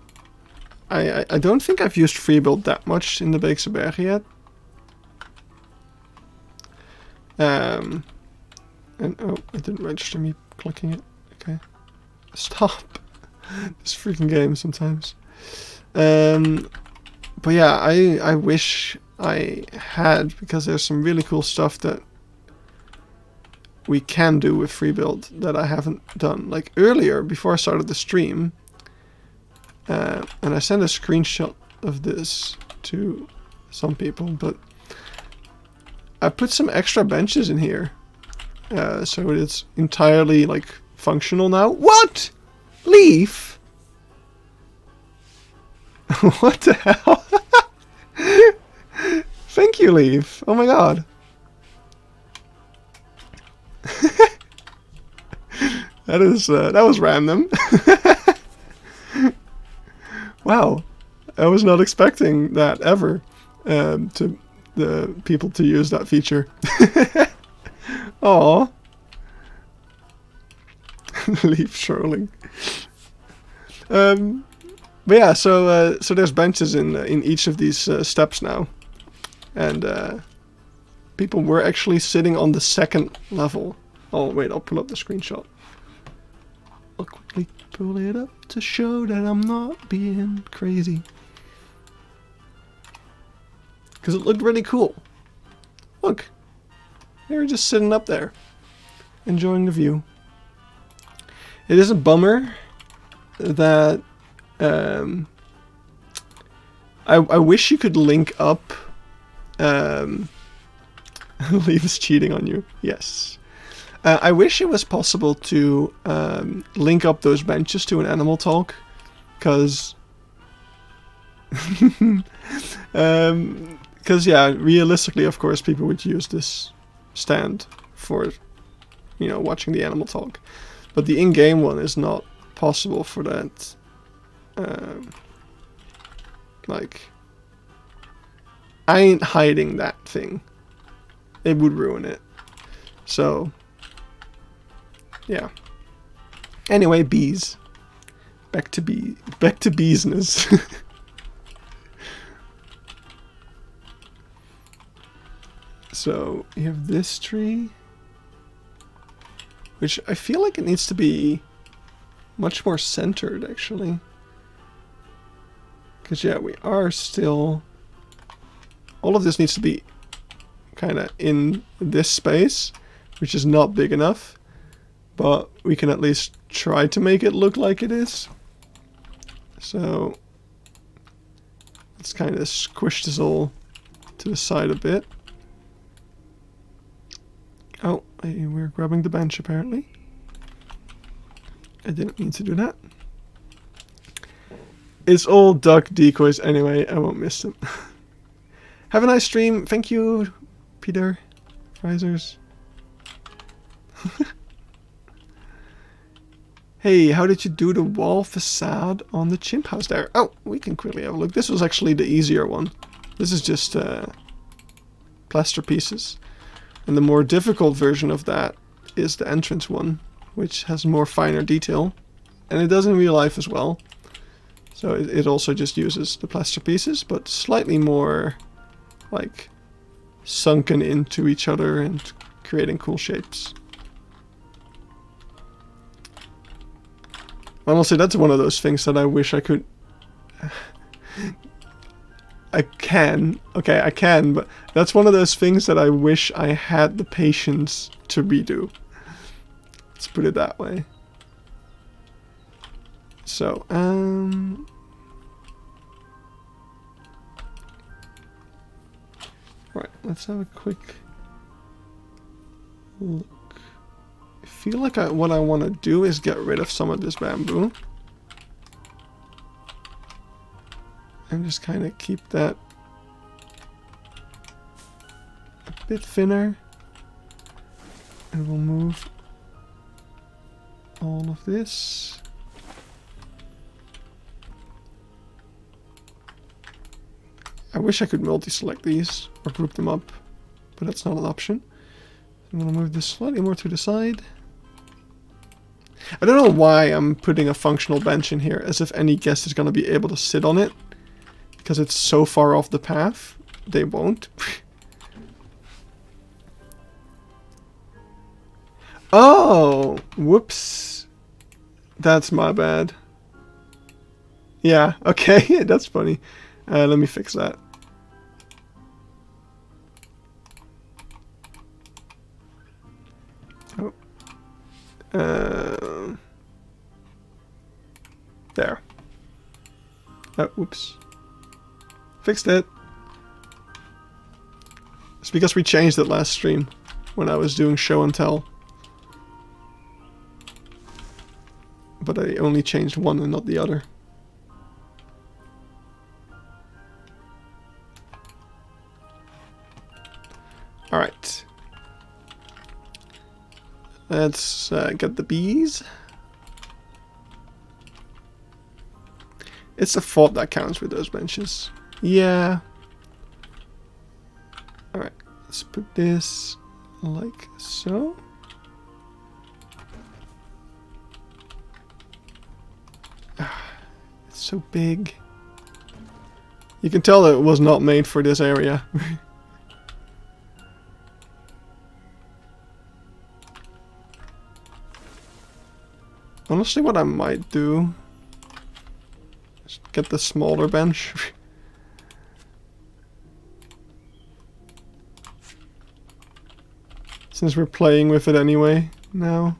I don't think I've used free build that much in the Beekse Bergen yet. And oh, it didn't register me clicking it. Okay. Stop. This freaking game sometimes. But yeah, I wish I had, because there's some really cool stuff that we can do with free build that I haven't done. Like earlier, before I started the stream, and I sent a screenshot of this to some people, but I put some extra benches in here. So it's entirely like functional now. What? Leaf? What the hell? Thank you, Leaf. Oh my god. That was random. Wow. I was not expecting that ever. To the people to use that feature. Aww. Leaf strolling. But yeah, so there's benches in each of these steps now, and people were actually sitting on the second level. Oh wait, I'll pull up the screenshot. I'll quickly pull it up to show that I'm not being crazy, because it looked really cool. Look, they were just sitting up there, enjoying the view. It is a bummer that I wish you could link up. Leaf is cheating on you. Yes. I wish it was possible to link up those benches to an animal talk, because yeah, realistically, of course, people would use this stand for, you know, watching the animal talk, but the in-game one is not possible for that. Like, I ain't hiding that thing. It would ruin it. So, yeah. Anyway, bees. Back to beesness. So, you have this tree, which I feel like it needs to be much more centered, actually. Because, yeah, we are still... All of this needs to be kind of in this space, which is not big enough. but we can at least try to make it look like it is. So let's kind of squish this all to the side a bit. Oh, we're grabbing the bench apparently. I didn't mean to do that. It's all duck decoys anyway, I won't miss them. Have a nice stream. Thank you, Peter. Risers. Hey, how did you do the wall facade on the chimp house there? Oh, we can quickly have a look. This was actually the easier one. This is just plaster pieces. And the more difficult version of that is the entrance one, which has more finer detail. And it does in real life as well. So it also just uses the plaster pieces, but slightly more like sunken into each other and creating cool shapes. Honestly, that's one of those things that I wish I could... I can, but that's one of those things that I wish I had the patience to redo. Let's put it that way. So, right, let's have a quick look. I feel like what I want to do is get rid of some of this bamboo. And just kind of keep that a bit thinner. And we'll move all of this. I wish I could multi-select these or group them up, but that's not an option. I'm going to move this slightly more to the side. I don't know why I'm putting a functional bench in here, as if any guest is going to be able to sit on it. Because it's so far off the path, they won't. Oh, whoops. That's my bad. Yeah, okay, that's funny. Let me fix that. Oh. There. Oh, whoops. Fixed it. It's because we changed it last stream when I was doing show and tell. But I only changed one and not the other. Alright. Let's get the bees. It's the fault that counts with those benches. Yeah. Alright, let's put this like so. It's so big. You can tell that it was not made for this area. Honestly, what I might do is get the smaller bench. Since we're playing with it anyway now.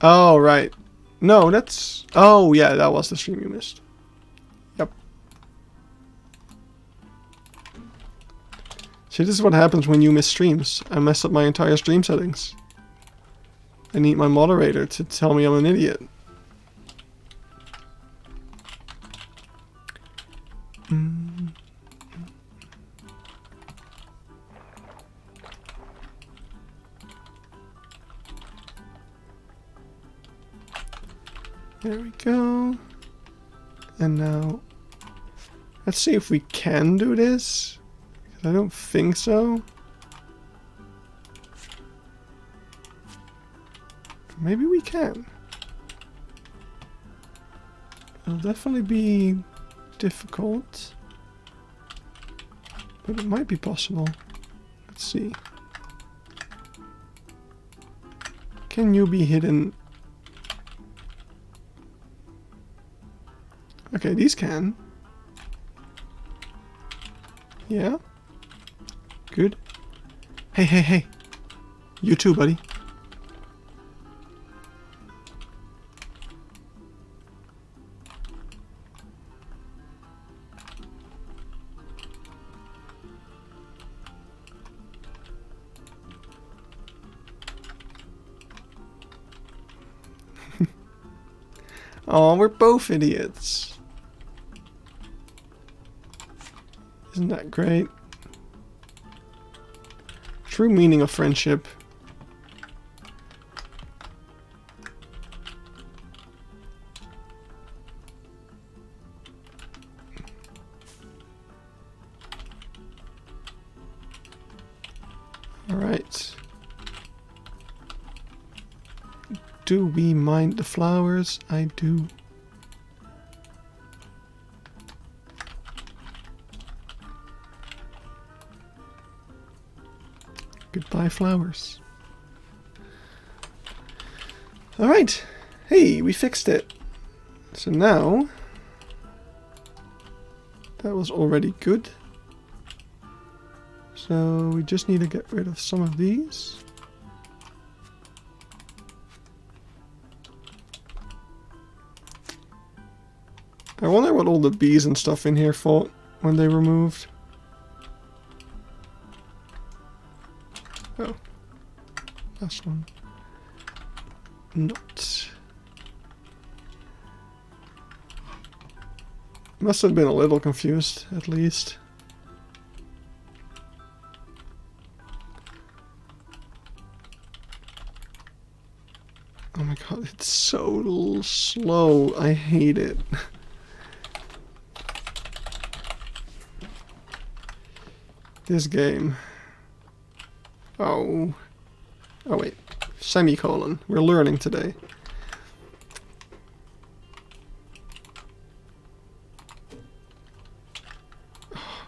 Oh, right. No, that's... Oh, yeah, that was the stream you missed. Yep. See, this is what happens when you miss streams. I mess up my entire stream settings. I need my moderator to tell me I'm an idiot. There we go. And now Let's see if we can do this. I don't think so. Maybe we can. It'll definitely be difficult. But it might be possible. Let's see. Can you be hidden? Okay, these can. Yeah. Good. Hey, hey, hey. You too, buddy. Oh, we're both idiots. Isn't that great? True meaning of friendship. All right. Do we mind the flowers? I do. Goodbye, flowers. All right. Hey, we fixed it. So now, that was already good. So we just need to get rid of some of these. I wonder what all the bees and stuff in here thought when they were moved. Oh. Last one. Not. Must have been a little confused, at least. Oh my god, it's so slow. I hate it. This game. Oh. Oh wait. Semicolon. We're learning today.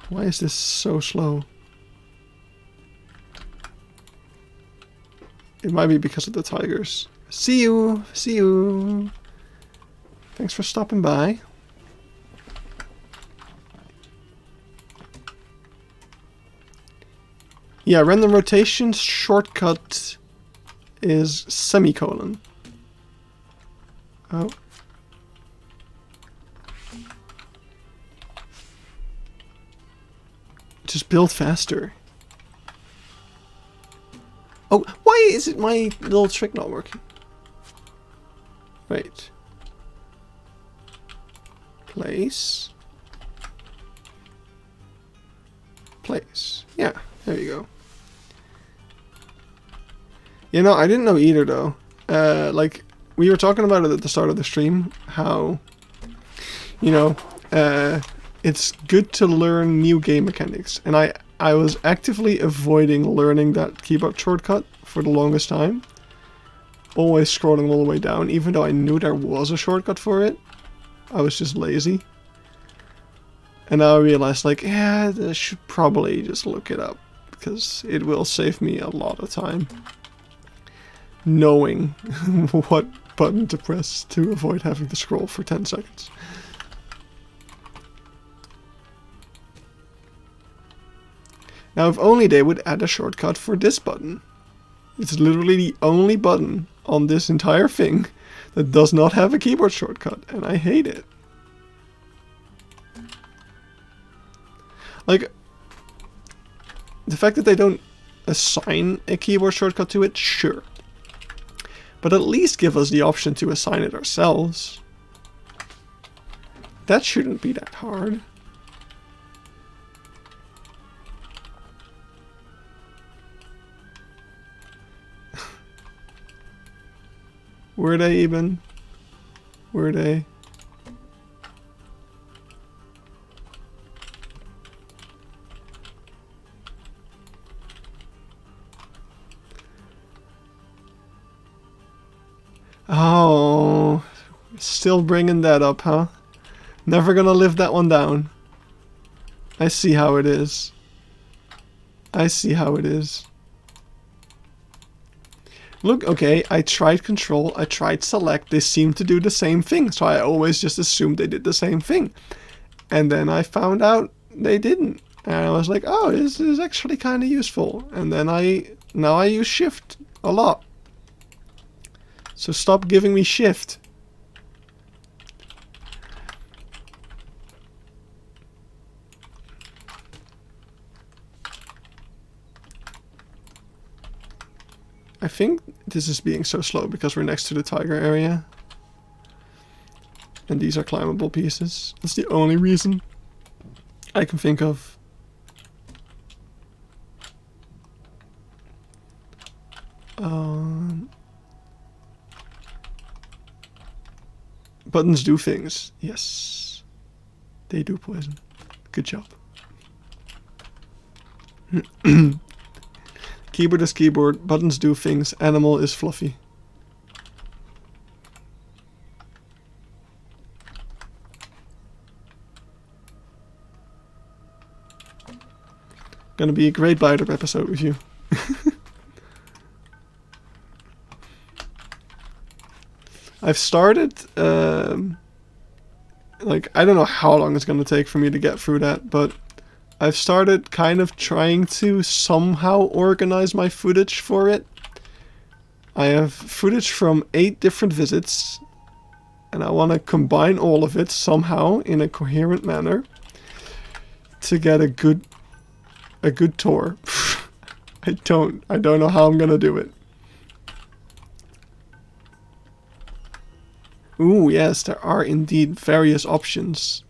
Why is this so slow? It might be because of the tigers. See you! See you! Thanks for stopping by. Yeah, random rotation shortcut is semicolon. Oh. Just build faster. Oh, why is it my little trick not working? Wait. Place. Place. Yeah, there you go. You know, I didn't know either though. Like, we were talking about it at the start of the stream, how, you know, it's good to learn new game mechanics. And I was actively avoiding learning that keyboard shortcut for the longest time. Always scrolling all the way down, even though I knew there was a shortcut for it. I was just lazy. And now I realized, like, yeah, I should probably just look it up, because it will save me a lot of time knowing what button to press to avoid having to scroll for 10 seconds. Now, if only they would add a shortcut for this button. It's literally the only button on this entire thing that does not have a keyboard shortcut, and I hate it. Like, the fact that they don't assign a keyboard shortcut to it, sure. But at least give us the option to assign it ourselves. That shouldn't be that hard. Were they even? Were they? still bringing that up, huh? Never gonna live that one down. I see how it is. I see how it is. Look, okay, I tried control, I tried select, they seem to do the same thing, so I always just assumed they did the same thing. And then I found out they didn't. And I was like, oh, this is actually kind of useful. And then now I use shift a lot. So stop giving me shift. I think this is being so slow because we're next to the tiger area. And these are climbable pieces. That's the only reason I can think of. Buttons do things. Yes. They do poison. Good job. Keyboard is keyboard. Buttons do things. Animal is fluffy. Gonna be a great biter episode with you. I've started, like, I don't know how long it's gonna take for me to get through that, but I've started kind of trying to somehow organize my footage for it. I have footage from 8 different visits, and I want to combine all of it somehow in a coherent manner to get a good tour. I don't know how I'm gonna do it. Ooh, yes, there are indeed various options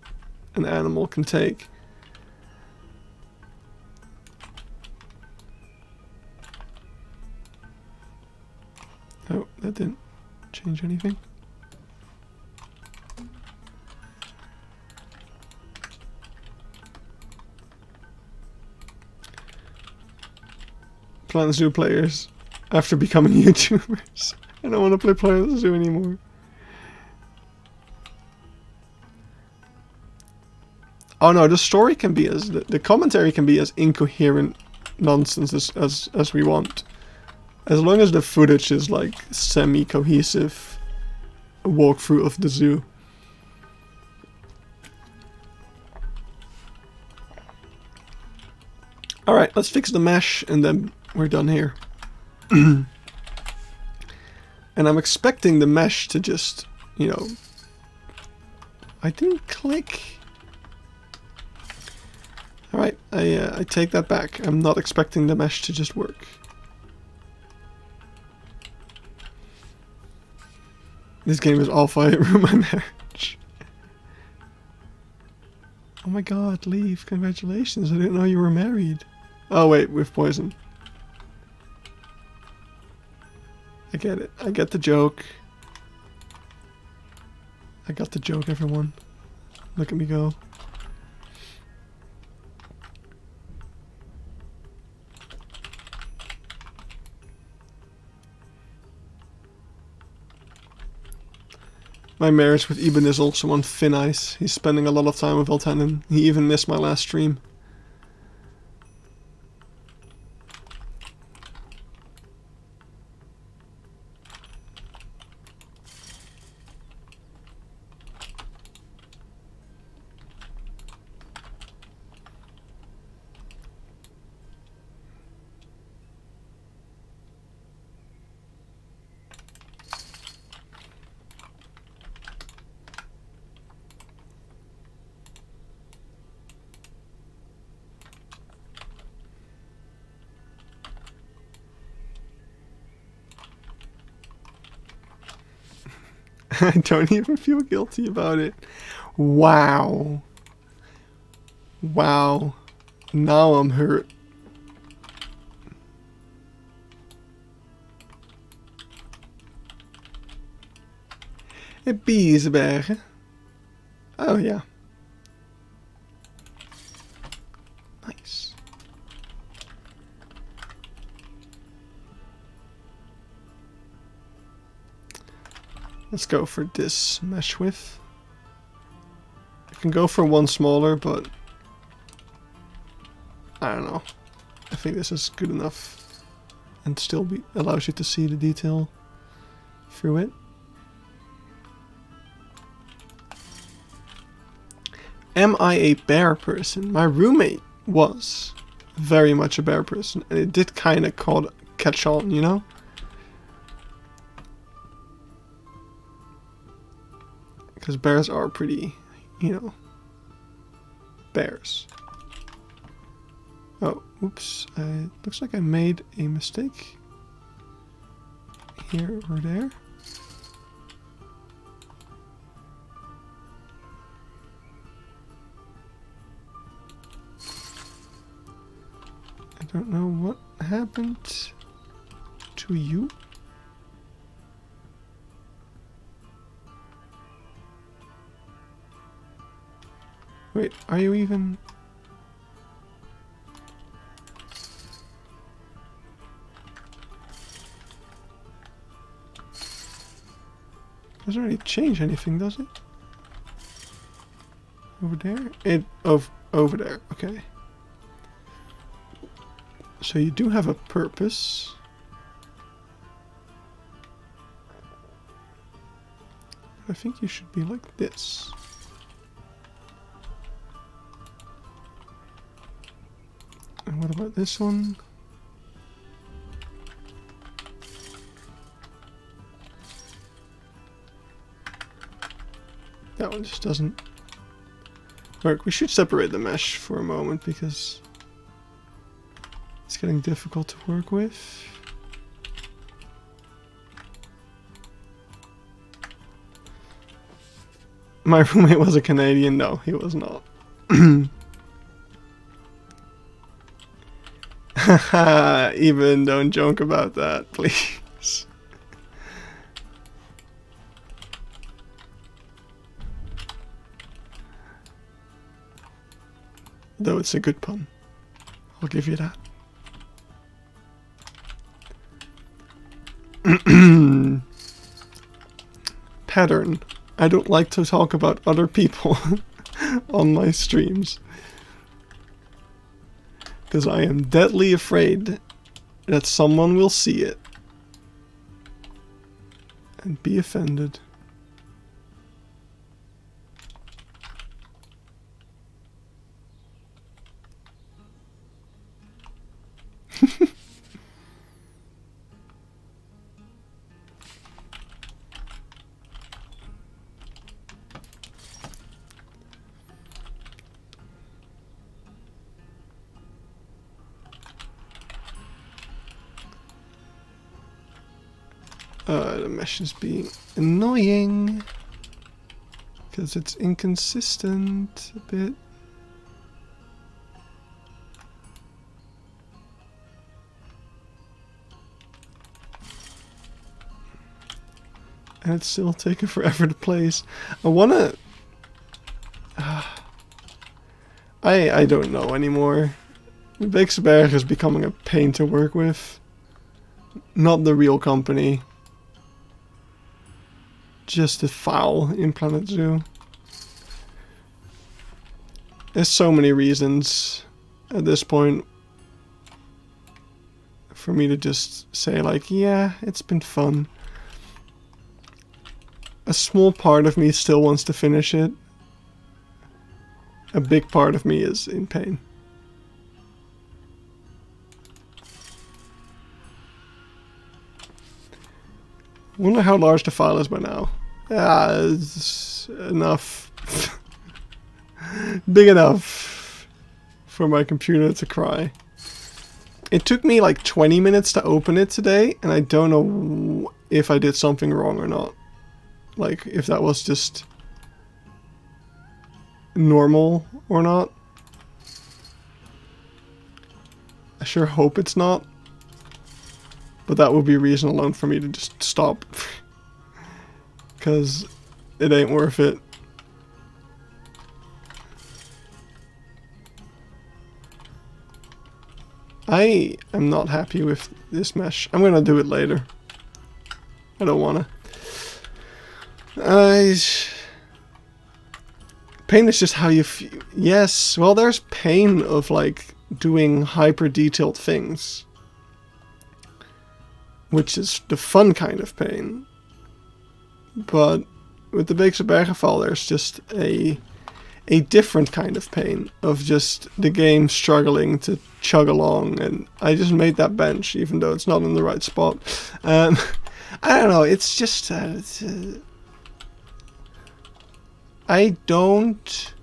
an animal can take. Oh, that didn't change anything. Planet Zoo players after becoming YouTubers. I don't want to play Planet Zoo anymore. Oh no, the story can be the commentary can be as incoherent nonsense as we want. As long as the footage is like semi-cohesive walkthrough of the zoo. Alright, let's fix the mesh and then we're done here. And I'm expecting the mesh to just, you know... I didn't click... Alright, I take that back. I'm not expecting the mesh to just work. This game is awful. I ruined my marriage. Oh my god, leave. Congratulations. I didn't know you were married. Oh wait, with poison. I get it. I get the joke. I got the joke, everyone. Look at me go. My marriage with Eben is also on thin ice. He's spending a lot of time with Eltanen. He even missed my last stream. I don't even feel guilty about it. Wow. Wow. Now I'm hurt. Beekse Bergen. Oh yeah. Nice. Let's go for this mesh width. I can go for one smaller, but I don't know. I think this is good enough and still allows you to see the detail through it. Am I a bear person? My roommate was very much a bear person, and it did kind of catch on, you know? Because bears are pretty, you know, bears. Oh, oops. Looks like I made a mistake here or there. I don't know what happened to you. Wait, are you even... Doesn't really change anything, does it? Over there? Over there, okay. So you do have a purpose. I think you should be like this. And what about this one? That one just doesn't work. We should separate the mesh for a moment because it's getting difficult to work with. My roommate was a Canadian. No, he was not. Even don't joke about that, please. Though it's a good pun. I'll give you that. Pattern. I don't like to talk about other people on my streams. Because I am deadly afraid that someone will see it and be offended. The mesh is being annoying because it's inconsistent a bit. And it's still taking forever to place. I wanna... I don't know anymore. Beekse Bergen is becoming a pain to work with. Not the real company. Just a foul in Planet Zoo. There's so many reasons at this point for me to just say like, yeah, it's been fun. A small part of me still wants to finish it. A big part of me is in pain. Wonder how large the file is by now. It's enough. Big enough for my computer to cry. It took me like 20 minutes to open it today, and I don't know if I did something wrong or not. Like, if that was just normal or not. I sure hope it's not. But that would be reason alone for me to just stop. Because it ain't worth it. I am not happy with this mesh. I'm gonna do it later. I don't wanna. I... Pain is just how you feel. Yes, well, there's pain of, like, doing hyper-detailed things. Which is the fun kind of pain. But with the Beekse Bergen file, there's just a different kind of pain of just the game struggling to chug along, and I just made that bench even though it's not in the right spot. I don't know, it's just I don't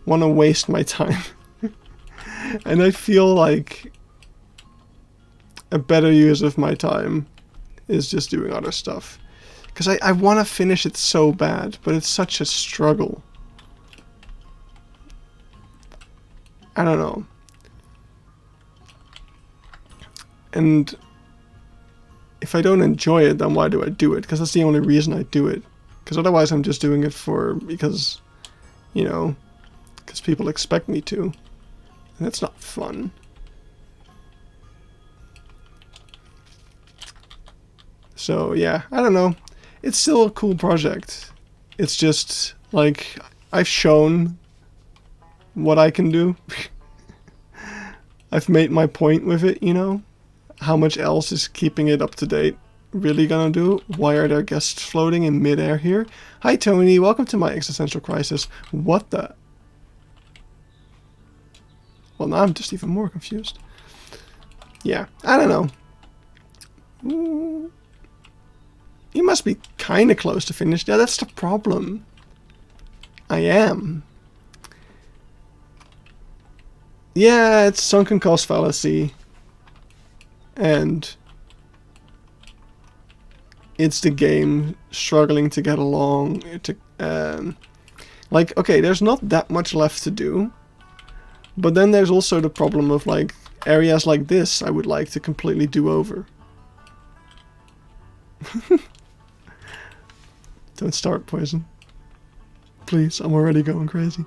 want to waste my time. And I feel like a better use of my time is just doing other stuff. Because I want to finish it so bad, but it's such a struggle. I don't know. And if I don't enjoy it, then why do I do it? Because that's the only reason I do it. Because otherwise I'm just doing it because, you know, because people expect me to. And that's not fun. So yeah, I don't know. It's still a cool project. It's just, like, I've shown what I can do. I've made my point with it, you know? How much else is keeping it up to date really gonna do? Why are there guests floating in midair here? Hi Tony, welcome to my existential crisis. What the? Well, now I'm just even more confused. Yeah, I don't know. You must be kind of close to finished. Yeah, that's the problem. I am. Yeah, it's sunken cost fallacy. And it's the game struggling to get along. Like, okay, there's not that much left to do. But then there's also the problem of, like, areas like this I would like to completely do over. Don't start, Poison. Please, I'm already going crazy.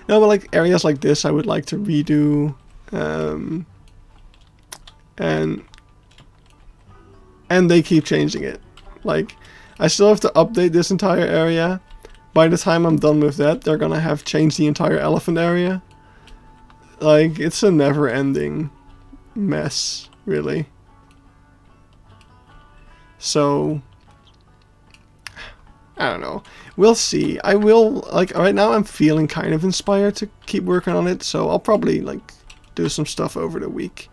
No, but like areas like this I would like to redo. And they keep changing it. Like, I still have to update this entire area. By the time I'm done with that, they're gonna have changed the entire elephant area. Like, it's a never-ending mess, really. So, I don't know. We'll see. I will, like, right now I'm feeling kind of inspired to keep working on it, so I'll probably, like, do some stuff over the week.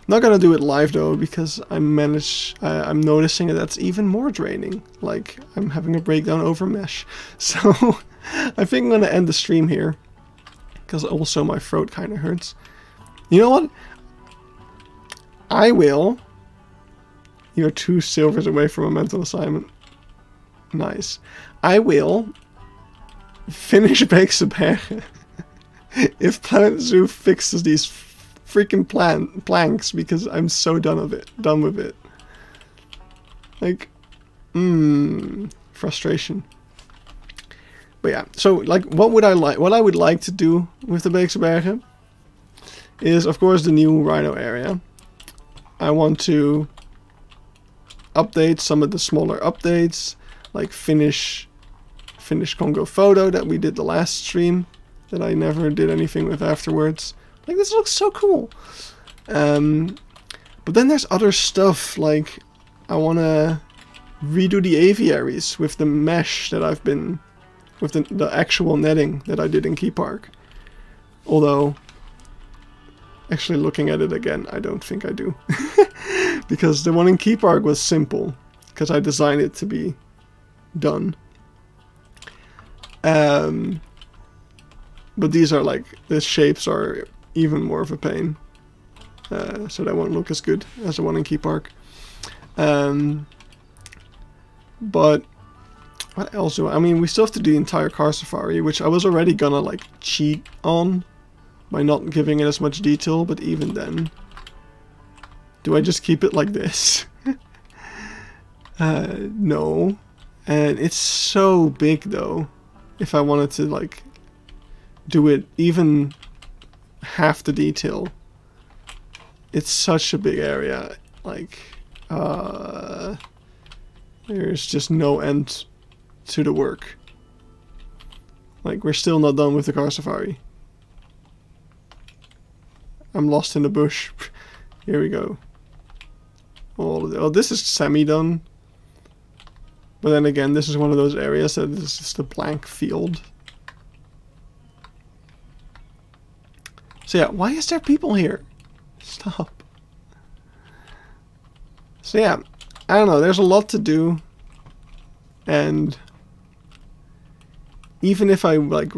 Not gonna do it live though, because I'm noticing that that's even more draining. Like, I'm having a breakdown over mesh. So, I think I'm gonna end the stream here. Because also my throat kind of hurts. You know what? I will. You're 2 silvers away from a mental assignment. Nice. I will finish Beekse Bergen if Planet Zoo fixes these freaking planks, because I'm so done with it. Like, frustration. But yeah, so like, what I would like to do with the Beekse Bergen is, of course, the new Rhino area. I want to update some of the smaller updates, like finish Congo Photo that we did the last stream, that I never did anything with afterwards. Like, this looks so cool. But then there's other stuff, like I want to redo the aviaries with the mesh that I've been, with the actual netting that I did in Key Park. Although, actually looking at it again, I don't think I do. Because the one in Key Park was simple, because I designed it to be done. But these are like, the shapes are even more of a pain. So that won't look as good as the one in Key Park. But what else do I mean, we still have to do the entire car safari, which I was already gonna like cheat on by not giving it as much detail, but even then, do I just keep it like this? No. And it's so big though. If I wanted to like do it even half the detail, it's such a big area. Like, There's just no end to the work. Like, we're still not done with the car safari. I'm lost in the bush. Here we go. Oh, this is semi-done. But then again, this is one of those areas that is just a blank field. So yeah, why is there people here? Stop. So yeah, I don't know, there's a lot to do. And even if I like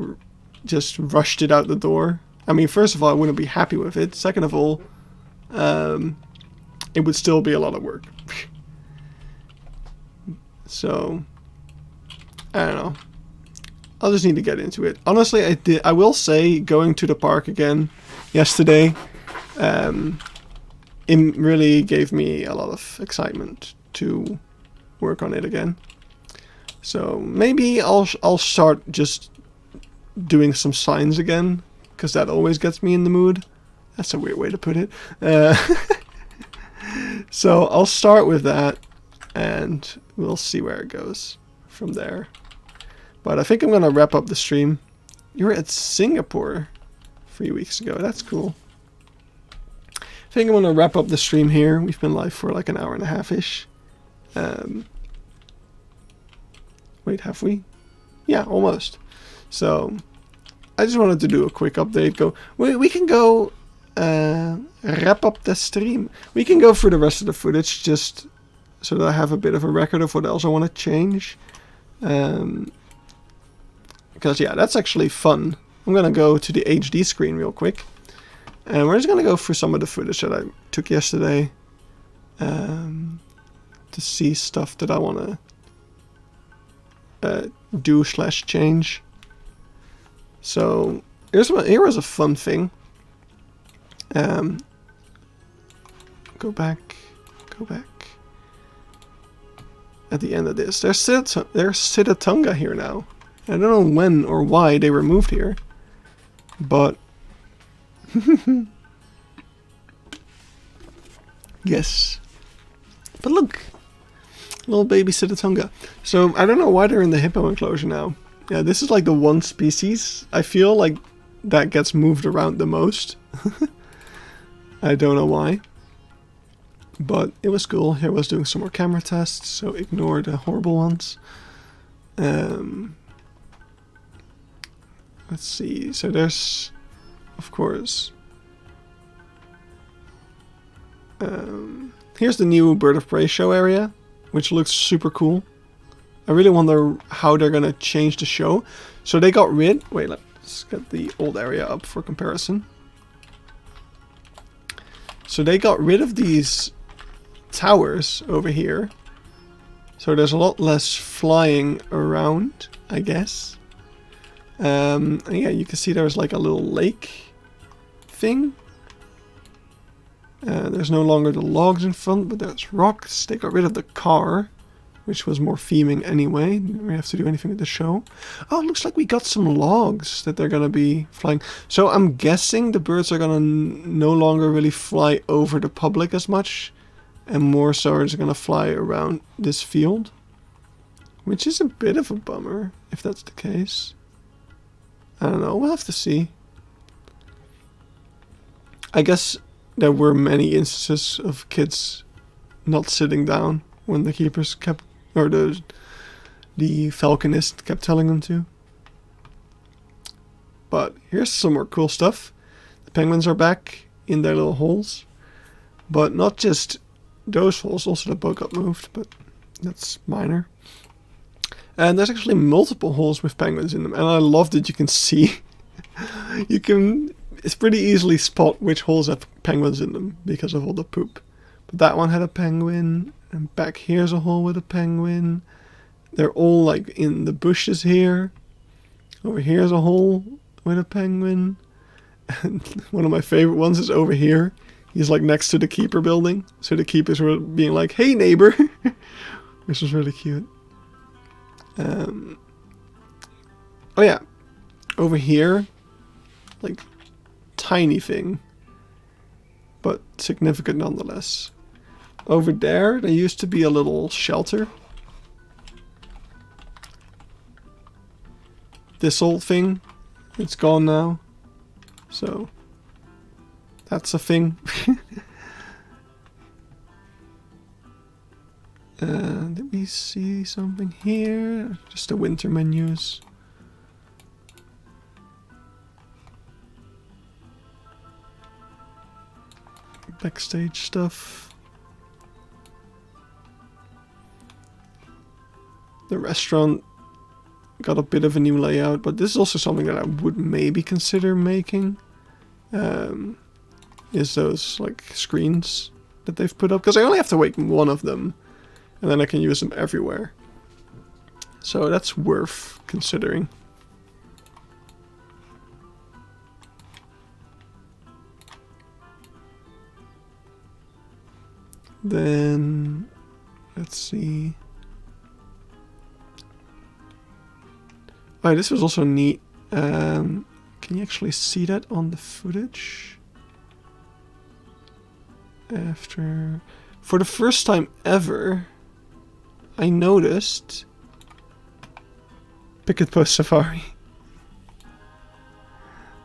just rushed it out the door, I mean, first of all, I wouldn't be happy with it. Second of all, it would still be a lot of work. So, I don't know. I'll just need to get into it. Honestly, I will say, going to the park again yesterday, it really gave me a lot of excitement to work on it again. So maybe I'll start just doing some signs again, because that always gets me in the mood. That's a weird way to put it. So I'll start with that, and we'll see where it goes from there. But I think I'm going to wrap up the stream. You were at Singapore 3 weeks ago. That's cool. I think I'm going to wrap up the stream here. We've been live for like an hour and a half-ish. Wait, have we? Yeah, almost. So I just wanted to do a quick update. We can go wrap up the stream. We can go through the rest of the footage just so that I have a bit of a record of what else I want to change. Because yeah, that's actually fun. I'm gonna go to the HD screen real quick, and we're just gonna go through some of the footage that I took yesterday to see stuff that I want to do/change. So here was a fun thing. Go back. At the end of this, there's Sitatunga here now. I don't know when or why they were moved here, but yes. But look, little baby Sitatunga. So I don't know why they're in the hippo enclosure now. Yeah, this is like the one species I feel like that gets moved around the most. I don't know why. But it was cool. Here I was doing some more camera tests, so ignore the horrible ones. Let's see. So there's, of course, here's the new Bird of Prey show area, which looks super cool. I really wonder how they're gonna change the show. So they got rid. Wait, let's get the old area up for comparison. So they got rid of these towers over here, so there's a lot less flying around, I guess. And yeah, you can see there's like a little lake thing. There's no longer the logs in front, but there's rocks. They got rid of the car, which was more theming anyway. Didn't really have to do anything with the show. Oh, it looks like we got some logs that they're gonna be flying. So I'm guessing the birds are gonna no longer really fly over the public as much, and more so are just gonna fly around this field, which is a bit of a bummer if that's the case. I don't know, we'll have to see. I guess there were many instances of kids not sitting down when the keepers kept, or the falconist kept telling them to. But here's some more cool stuff. The penguins are back in their little holes, but not just those holes, also the boat got moved, but that's minor. And there's actually multiple holes with penguins in them, and I love that you can see. It's pretty easily spot which holes have penguins in them because of all the poop. But that one had a penguin, and back here's a hole with a penguin. They're all like in the bushes here. Over here's a hole with a penguin. And one of my favorite ones is over here. He's like next to the keeper building. So the keepers were being like, "Hey neighbor," which was really cute. Oh yeah, over here, like tiny thing, but significant nonetheless. Over there used to be a little shelter this old thing, it's gone now. So that's a thing. Did we see something here? Just the winter menus. Backstage stuff. The restaurant got a bit of a new layout, but this is also something that I would maybe consider making. Is those like screens that they've put up, because I only have to make one of them, and then I can use them everywhere. So that's worth considering. Then let's see. Oh, this was also neat. Can you actually see that on the footage? For the first time ever, I noticed Picket Post Safari.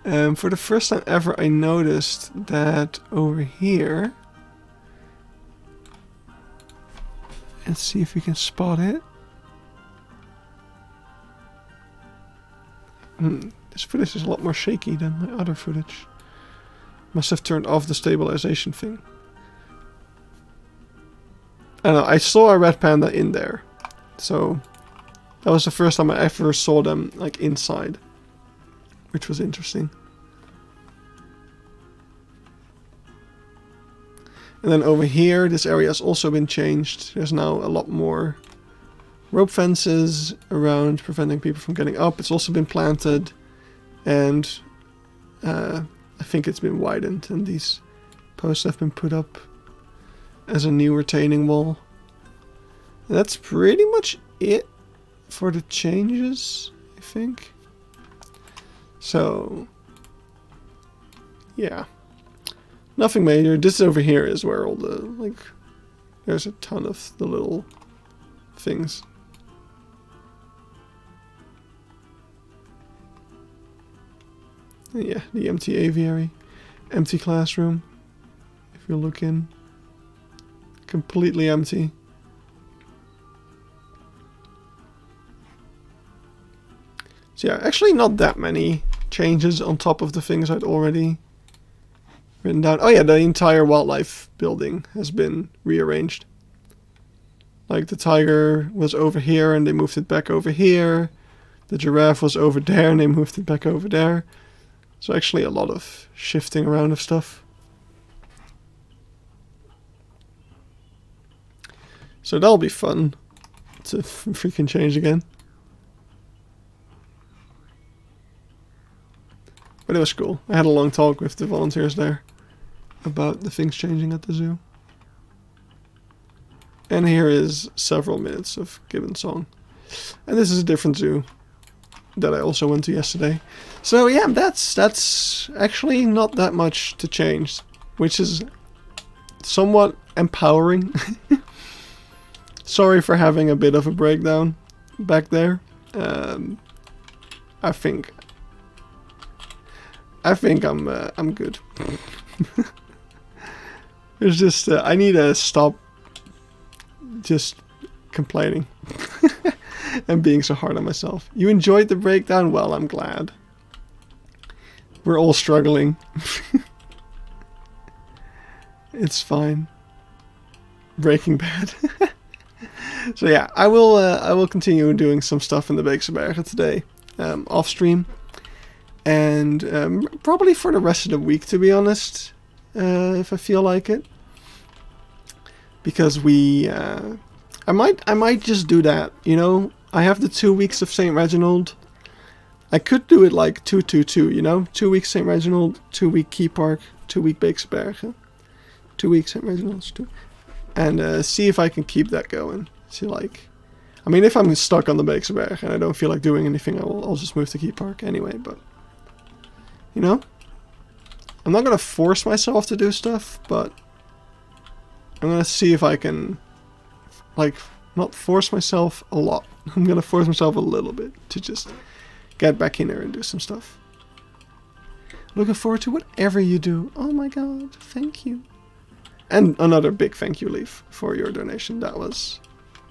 For the first time ever, I noticed that over here. Let's see if we can spot it. This footage is a lot more shaky than my other footage. Must have turned off the stabilization thing. I don't know, I saw a red panda in there. So that was the first time I ever saw them like inside, which was interesting. And then over here, this area has also been changed. There's now a lot more rope fences around, preventing people from getting up. It's also been planted, and I think it's been widened, and these posts have been put up as a new retaining wall. And that's pretty much it for the changes, I think. So, yeah. Nothing major. This over here is where all the, like, there's a ton of the little things. Yeah, the empty aviary, empty classroom. If you look in, completely empty. So yeah, actually not that many changes on top of the things I'd already written down. Oh yeah, the entire wildlife building has been rearranged. Like the tiger was over here and they moved it back over here. The giraffe was over there and they moved it back over there. So actually a lot of shifting around of stuff. So that'll be fun to freaking change again. But it was cool. I had a long talk with the volunteers there about the things changing at the zoo. And here is several minutes of Gibbon song. And this is a different zoo that I also went to yesterday. So yeah, that's actually not that much to change, which is somewhat empowering. Sorry for having a bit of a breakdown back there. I think I'm good. There's just I need to stop just complaining and being so hard on myself. You enjoyed the breakdown? Well, I'm glad. We're all struggling. It's fine. Breaking Bad. So yeah, I will continue doing some stuff in the Beekse Bergen today, off stream, and probably for the rest of the week, to be honest, if I feel like it, because I might just do that. You know, I have the 2 weeks of St. Reginald. I could do it like 2-2-2, you know, 2 weeks St. Reginald, 2 week Key Park, 2 week Beekse Bergen, 2 weeks St. Reginald, and see if I can keep that going. See, like, I mean, if I'm stuck on the Beekse Bergen and I don't feel like doing anything, I'll just move to Key Park anyway. But you know, I'm not gonna force myself to do stuff, but I'm gonna see if I can, like, not force myself a lot. I'm gonna force myself a little bit to just get back in there and do some stuff. Looking forward to whatever you do. Oh my god, thank you. And another big thank you leaf for your donation. That was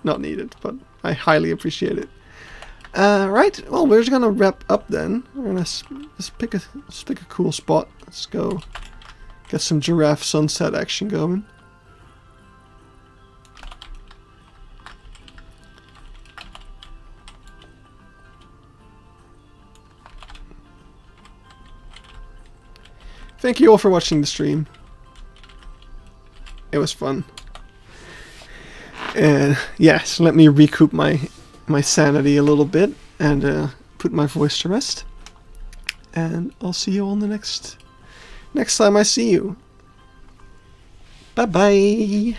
not needed, but I highly appreciate it. Right, well, we're just gonna wrap up then. We're gonna just pick a cool spot. Let's go get some giraffe sunset action going. Thank you all for watching the stream. It was fun. And yes, let me recoup my sanity a little bit and put my voice to rest. And I'll see you on the next time I see you. Bye bye.